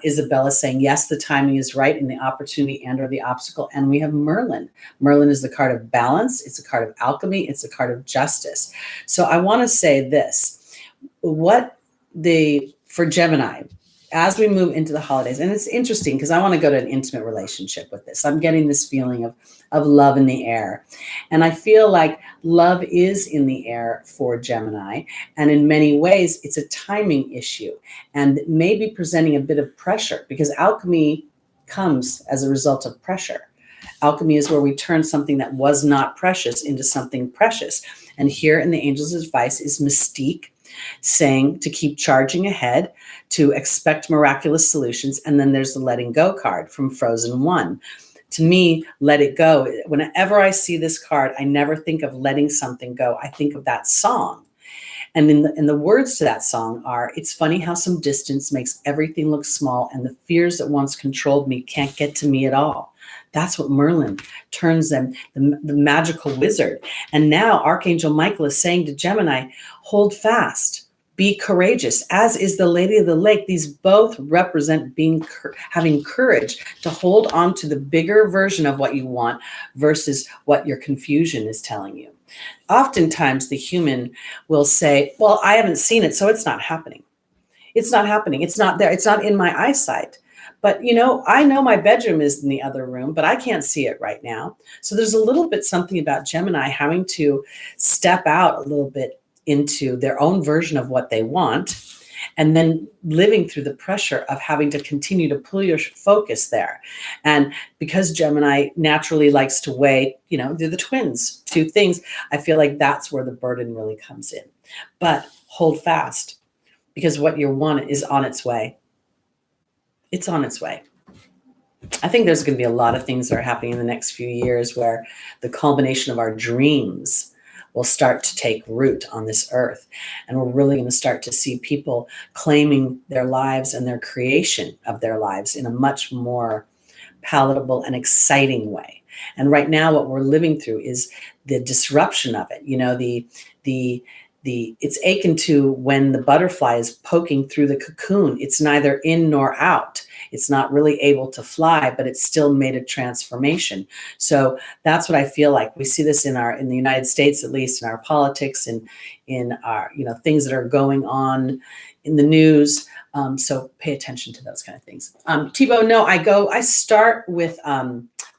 Isabella saying, yes, the timing is right in the opportunity and or the obstacle. And we have Merlin. Merlin is the card of balance. It's a card of alchemy. It's a card of justice. So I want to say this, for Gemini, as we move into the holidays, and it's interesting because I want to go to an intimate relationship with this. I'm getting this feeling of love in the air. And I feel like love is in the air for Gemini. And in many ways, it's a timing issue and maybe presenting a bit of pressure because alchemy comes as a result of pressure. Alchemy is where we turn something that was not precious into something precious. And here in the Angel's advice is Mystique, saying to keep charging ahead, to expect miraculous solutions. And then there's the Letting Go card from Frozen 1. To me, let it go. Whenever I see this card, I never think of letting something go. I think of that song. And in the words to that song are, it's funny how some distance makes everything look small and the fears that once controlled me can't get to me at all. That's what Merlin turns them, the magical wizard. And now Archangel Michael is saying to Gemini, hold fast, be courageous, as is the Lady of the Lake. These both represent having courage to hold on to the bigger version of what you want versus what your confusion is telling you. Oftentimes the human will say, well, I haven't seen it, so it's not happening. It's not happening. It's not there. It's not in my eyesight. But, I know my bedroom is in the other room, but I can't see it right now. So there's a little bit something about Gemini having to step out a little bit into their own version of what they want, and then living through the pressure of having to continue to pull your focus there. And because Gemini naturally likes to weigh, they're the twins, 2 things, I feel like that's where the burden really comes in. But hold fast, because what you want is on its way. It's on its way. I think there's going to be a lot of things that are happening in the next few years where the culmination of our dreams will start to take root on this earth. And we're really going to start to see people claiming their lives and their creation of their lives in a much more palatable and exciting way. And right now what we're living through is the disruption of it. It's akin to when the butterfly is poking through the cocoon. It's neither in nor out. It's not really able to fly, but it's still made a transformation. So that's what I feel like. We see this in the United States, at least in our politics and in our, things that are going on in the news. So pay attention to those kind of things. Thibaut, no, I start with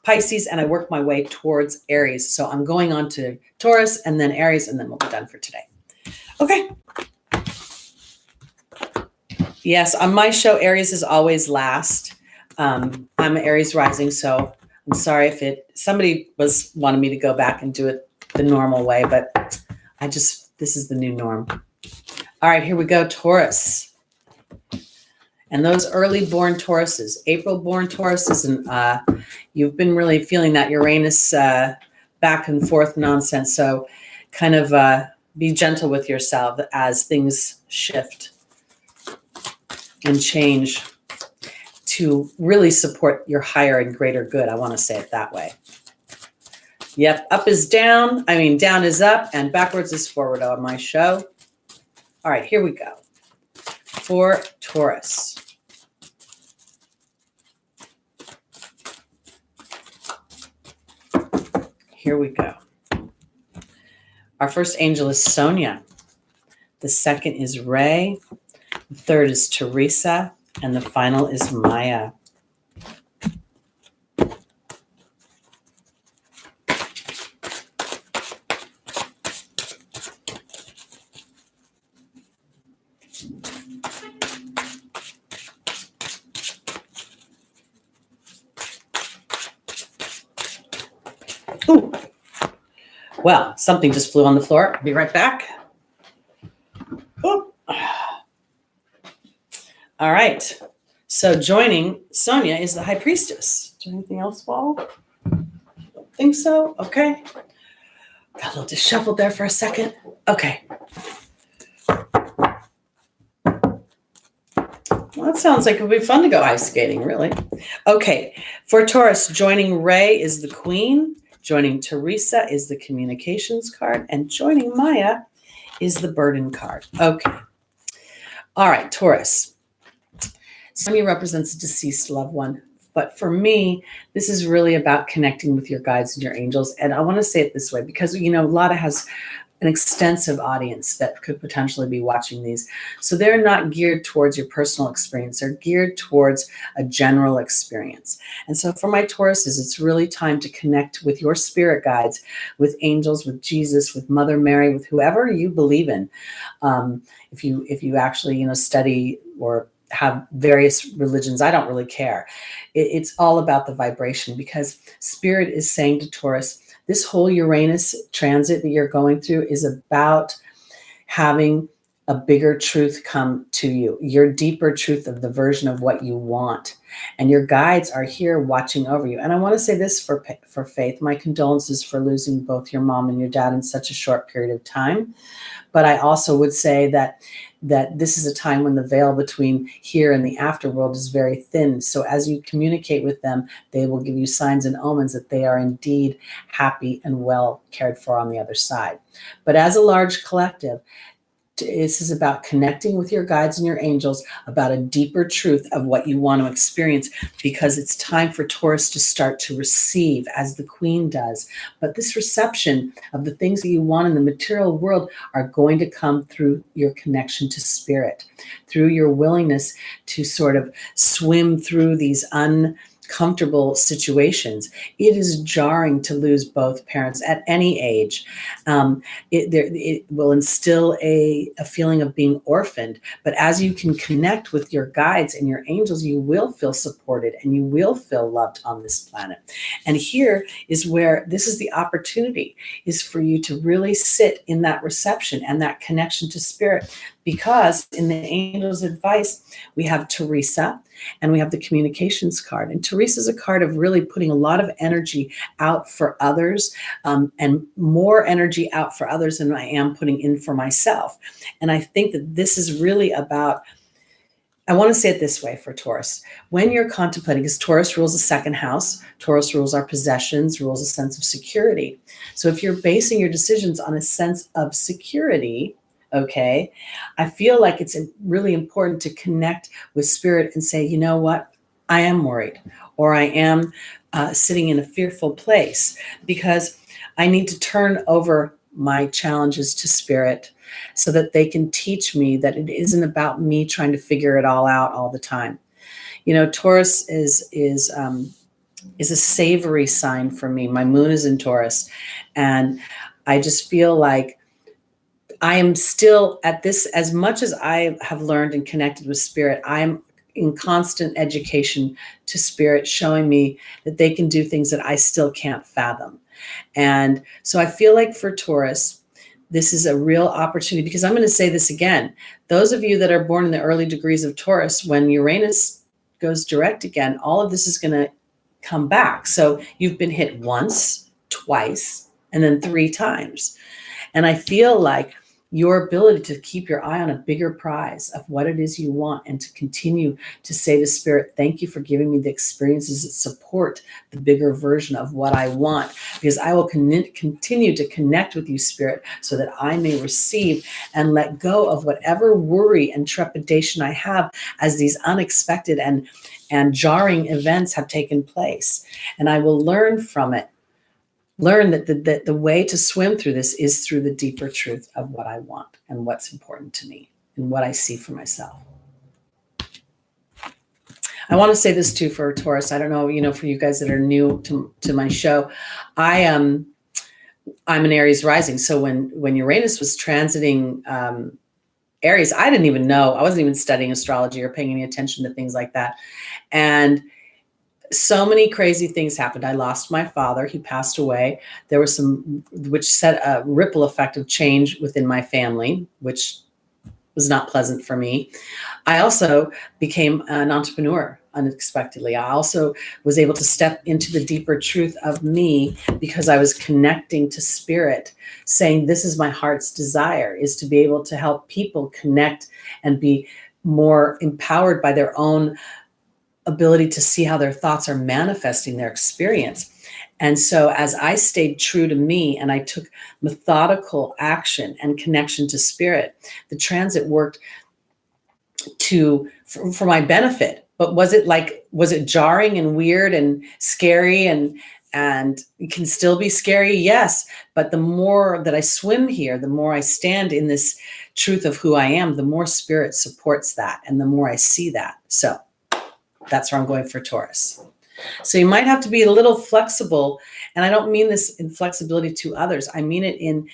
Pisces and I work my way towards Aries. So I'm going on to Taurus and then Aries, and then we'll be done for today. Okay. Yes, on my show, Aries is always last. I'm an Aries rising, so I'm sorry if somebody was wanting me to go back and do it the normal way, but this is the new norm. All right, here we go, Taurus. And those early born Tauruses, April born Tauruses, and you've been really feeling that Uranus back and forth nonsense. So kind of be gentle with yourself as things shift and change to really support your higher and greater good. I want to say it that way. Yep, up is down. I mean, down is up and backwards is forward on my show. All right, here we go. For Taurus. Here we go. Our first angel is Sonia. The second is Ray. The third is Teresa. And the final is Maya. Ooh. Well, something just flew on the floor. I'll be right back. Ooh. All right. So joining Sonia is the High Priestess. Did anything else fall? Don't think so. Okay. Got a little disheveled there for a second. Okay. Well, that sounds like it would be fun to go ice skating, really. Okay. For Taurus, joining Ray is the Queen. Joining Teresa is the Communications card. And joining Maya is the Burden card. Okay. All right, Taurus. Sonia represents a deceased loved one. But for me, this is really about connecting with your guides and your angels. And I want to say it this way because, Lada has an extensive audience that could potentially be watching these. So they're not geared towards your personal experience. They're geared towards a general experience. And so for my Tauruses, it's really time to connect with your spirit guides, with angels, with Jesus, with Mother Mary, with whoever you believe in. If you actually, study or have various religions, I don't really care. It's all about the vibration because Spirit is saying to Taurus, this whole Uranus transit that you're going through is about having a bigger truth come to you, your deeper truth of the version of what you want. And your guides are here watching over you. And I want to say this for Faith, my condolences for losing both your mom and your dad in such a short period of time. But I also would say that this is a time when the veil between here and the afterworld is very thin. So as you communicate with them, they will give you signs and omens that they are indeed happy and well cared for on the other side. But as a large collective, this is about connecting with your guides and your angels about a deeper truth of what you want to experience, because it's time for Taurus to start to receive as the Queen does. But this reception of the things that you want in the material world are going to come through your connection to Spirit, through your willingness to sort of swim through these uncomfortable situations. It is jarring to lose both parents at any age. It will instill a feeling of being orphaned. But as you can connect with your guides and your angels, you will feel supported and you will feel loved on this planet. And here is where this is the opportunity, is for you to really sit in that reception and that connection to Spirit. Because in the angel's advice, we have Teresa and we have the communications card. And Teresa is a card of really putting a lot of energy out for others, and more energy out for others than I am putting in for myself. And I think that this is really about, I want to say it this way for Taurus. When you're contemplating, because Taurus rules the second house, Taurus rules our possessions, rules a sense of security. So if you're basing your decisions on a sense of security, okay, I feel like it's really important to connect with Spirit and say, you know what, I am worried, or I am sitting in a fearful place, because I need to turn over my challenges to Spirit so that they can teach me that it isn't about me trying to figure it all out all the time. Taurus is a savory sign for me. My moon is in Taurus, and I just feel like I am still at this, as much as I have learned and connected with Spirit, I'm in constant education to Spirit, showing me that they can do things that I still can't fathom. And so I feel like for Taurus, this is a real opportunity, because I'm going to say this again. Those of you that are born in the early degrees of Taurus, when Uranus goes direct again, all of this is going to come back. So you've been hit once, twice, and then 3 times. And I feel like your ability to keep your eye on a bigger prize of what it is you want and to continue to say to Spirit, thank you for giving me the experiences that support the bigger version of what I want, because I will continue to connect with you, Spirit, so that I may receive and let go of whatever worry and trepidation I have as these unexpected and jarring events have taken place. And I will learn from it. Learn that the way to swim through this is through the deeper truth of what I want and what's important to me and what I see for myself. I want to say this too for Taurus. I don't know, for you guys that are new to my show, I'm an Aries rising. So when Uranus was transiting Aries, I didn't even know. I wasn't even studying astrology or paying any attention to things like that. And so many crazy things happened. I lost my father. He passed away. There was which set a ripple effect of change within my family, which was not pleasant for me. I also became an entrepreneur unexpectedly. I also was able to step into the deeper truth of me because I was connecting to Spirit, saying, this is my heart's desire, is to be able to help people connect and be more empowered by their own ability to see how their thoughts are manifesting their experience. And so as I stayed true to me and I took methodical action and connection to Spirit, the transit worked for my benefit. But was it jarring and weird and scary and it can still be scary? Yes. But the more that I swim here, the more I stand in this truth of who I am, the more Spirit supports that and the more I see that. So that's where I'm going for Taurus. So you might have to be a little flexible. And I don't mean this in flexibility to others. I mean it in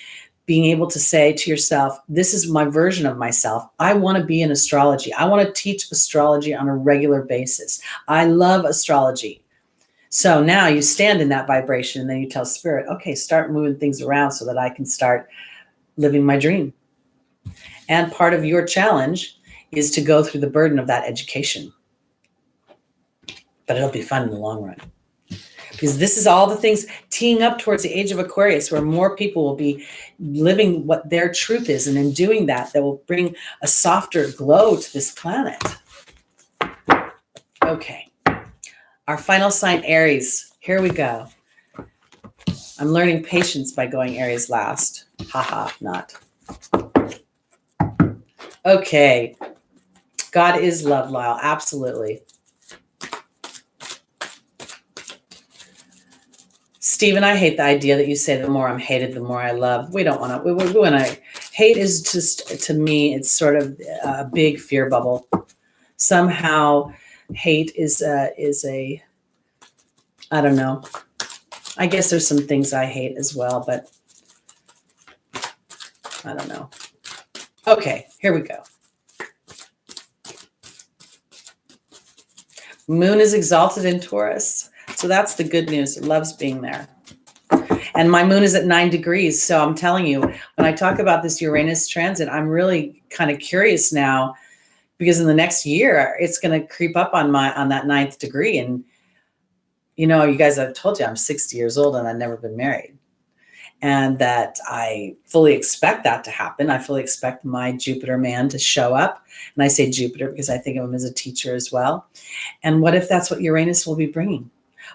being able to say to yourself, this is my version of myself. I want to be in astrology. I want to teach astrology on a regular basis. I love astrology. So now you stand in that vibration and then you tell Spirit, okay, start moving things around so that I can start living my dream. And part of your challenge is to go through the burden of that education. But it'll be fun in the long run. Because this is all the things teeing up towards the age of Aquarius, where more people will be living what their truth is. And in doing that, that will bring a softer glow to this planet. Okay. Our final sign, Aries. Here we go. I'm learning patience by going Aries last. Haha, not. Okay. God is love, Lyle. Absolutely. Stephen, I hate the idea that you say the more I'm hated, the more I love. We don't want to. We want to. Hate is just, to me, it's sort of a big fear bubble. Somehow, hate is a. I don't know. I guess there's some things I hate as well, but I don't know. Okay, here we go. Moon is exalted in Taurus. So that's the good news. It loves being there. And my moon is at 9 degrees. So I'm telling you, when I talk about this Uranus transit, I'm really kind of curious now, because in the next year, it's going to creep up on that 9th degree. And, you guys, I've told you I'm 60 years old and I've never been married. And that I fully expect that to happen. I fully expect my Jupiter man to show up. And I say Jupiter because I think of him as a teacher as well. And what if that's what Uranus will be bringing?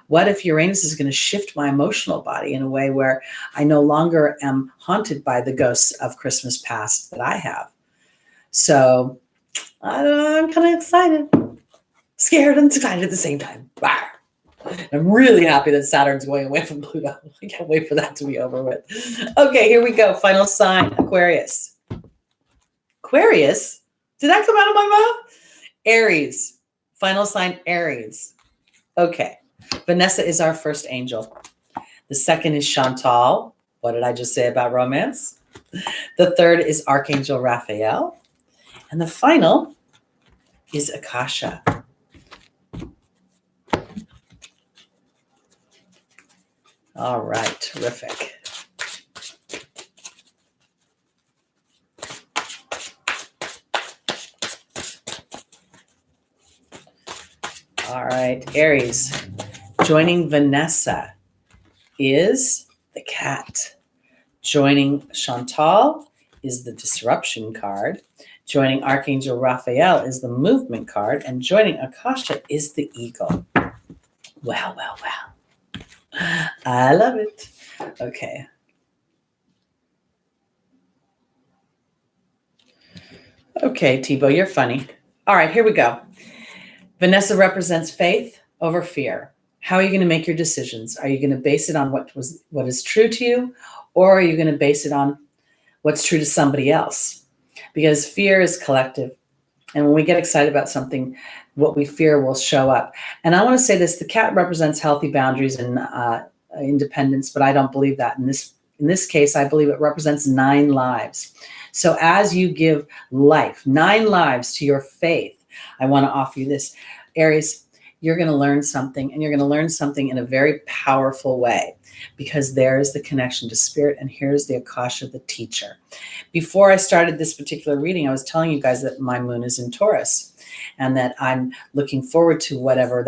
What if Uranus is going to shift my emotional body in a way where I no longer am haunted by the ghosts of Christmas past that I have? So I'm kind of excited, scared and excited at the same time. I'm really happy that Saturn's going away from Pluto. I can't wait for that to be over with. Okay, here we go. Final sign, Aquarius. Aquarius? Did that come out of my mouth? Aries. Final sign, Aries. Okay. Vanessa is our first angel. The second is Chantal. What did I just say about romance? The third is Archangel Raphael. And the final is Akasha. All right, terrific. All right, Aries. Joining Vanessa is the cat. Joining Chantal is the disruption card. Joining Archangel Raphael is the movement card. And joining Akasha is the eagle. Wow, wow, wow. I love it. Okay. Okay, Tebow, you're funny. All right, here we go. Vanessa represents faith over fear. How are you going to make your decisions? Are you going to base it on what is true to you, or are you going to base it on what's true to somebody else? Because fear is collective. And when we get excited about something, what we fear will show up. And I want to say this, the cat represents healthy boundaries and independence, but I don't believe that. In this case, I believe it represents 9 lives. So as you give life, 9 lives to your faith, I want to offer you this. Aries, you're going to learn something, and you're going to learn something in a very powerful way, because there's the connection to spirit, and here's the Akasha, the teacher. Before I started this particular reading, I was telling you guys that my moon is in Taurus, and that I'm looking forward to whatever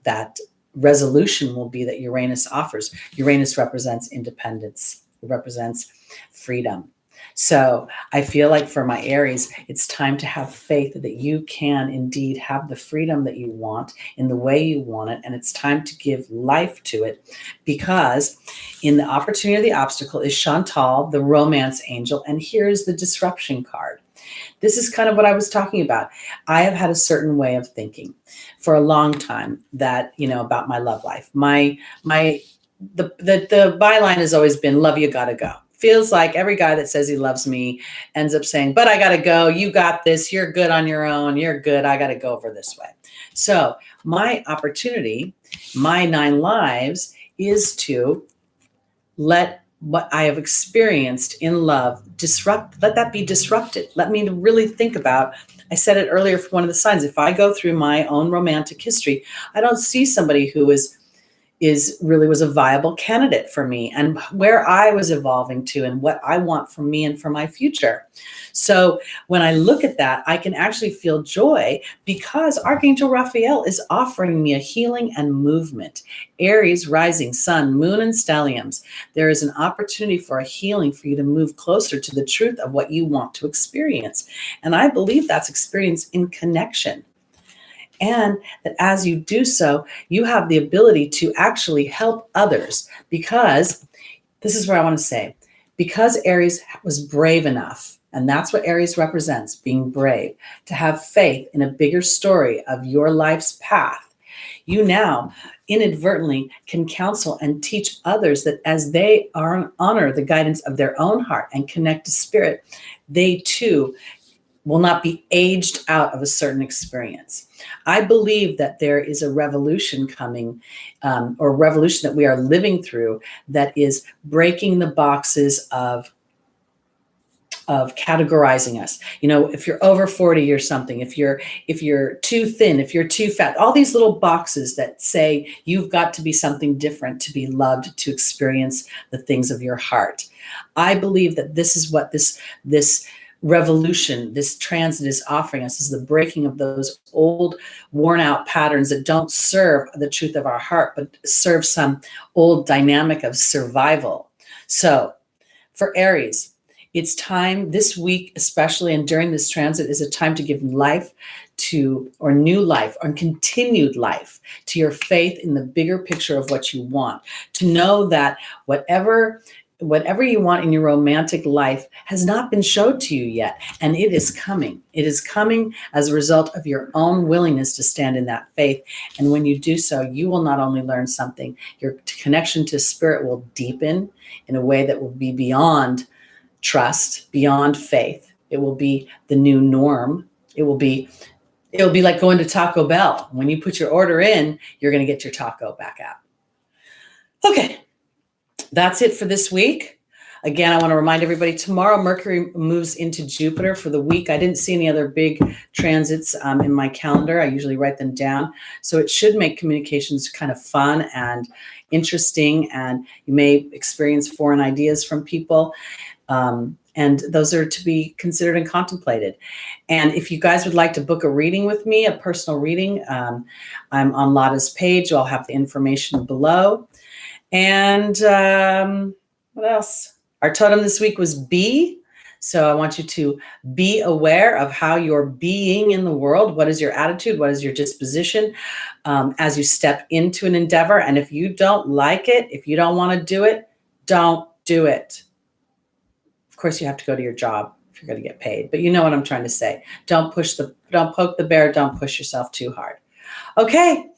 that resolution will be that Uranus offers. Uranus represents independence. It represents freedom. So I feel like for my Aries, it's time to have faith that you can indeed have the freedom that you want in the way you want it. And it's time to give life to it, because in the opportunity of the obstacle is Chantal, the romance angel. And here's the disruption card. This is kind of what I was talking about. I have had a certain way of thinking for a long time that, about my love life. The byline has always been, love you, gotta go. Feels like every guy that says he loves me ends up saying, but I got to go. You got this. You're good on your own. You're good. I got to go over this way. So my opportunity, my 9 lives, is to let what I have experienced in love let that be disrupted. Let me really think about, I said it earlier for one of the signs, if I go through my own romantic history, I don't see somebody who really was a viable candidate for me, and where I was evolving to and what I want for me and for my future. So when I look at that, I can actually feel joy, because Archangel Raphael is offering me a healing and movement. Aries, rising, sun, moon, and stelliums. There is an opportunity for a healing, for you to move closer to the truth of what you want to experience. And I believe that's experience in connection. And that as you do so, you have the ability to actually help others, because this is where I want to say, because Aries was brave enough, and that's what Aries represents, being brave, to have faith in a bigger story of your life's path. You now inadvertently can counsel and teach others that as they honor the guidance of their own heart and connect to spirit, they too will not be aged out of a certain experience. I believe that there is a revolution coming, or revolution that we are living through, that is breaking the boxes of categorizing us. If you're over 40 or something, if you're too thin, if you're too fat, all these little boxes that say you've got to be something different to be loved, to experience the things of your heart. I believe that this is what this revolution, this transit is offering us, is the breaking of those old worn out patterns that don't serve the truth of our heart, but serve some old dynamic of survival. So for Aries, it's time this week, especially, and during this transit, is a time to give life to, or new life, or continued life to your faith in the bigger picture of what you want. To know that whatever you want in your romantic life has not been showed to you yet, and it is coming. It is coming as a result of your own willingness to stand in that faith. And when you do so, you will not only learn something, your connection to spirit will deepen in a way that will be beyond trust, beyond faith. It will be the new norm. It will be like going to Taco Bell. When you put your order in, you're going to get your taco back out. Okay. That's it for this week. Again, I want to remind everybody, tomorrow Mercury moves into Jupiter for the week. I didn't see any other big transits in my calendar. I usually write them down. So it should make communications kind of fun and interesting, and you may experience foreign ideas from people. And those are to be considered and contemplated. And if you guys would like to book a reading with me, a personal reading, I'm on Lada's page. I'll have the information below. And what else? Our totem this week was be. So I want you to be aware of how you're being in the world. What is your attitude? What is your disposition as you step into an endeavor? And if you don't like it, if you don't want to do it, don't do it. Of course, you have to go to your job if you're going to get paid. But you know what I'm trying to say. Don't poke the bear. Don't push yourself too hard. Okay.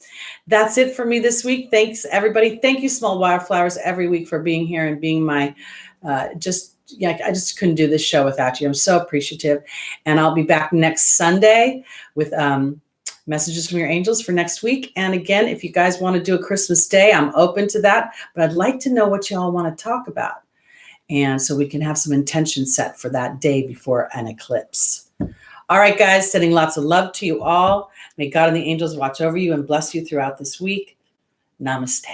That's it for me this week. Thanks, everybody. Thank you, Small Wildflowers, every week for being here and being my I just couldn't do this show without you. I'm so appreciative. And I'll be back next Sunday with messages from your angels for next week. And again, if you guys want to do a Christmas Day, I'm open to that. But I'd like to know what y'all want to talk about. And so we can have some intention set for that day before an eclipse. All right, guys, sending lots of love to you all. May God and the angels watch over you and bless you throughout this week. Namaste.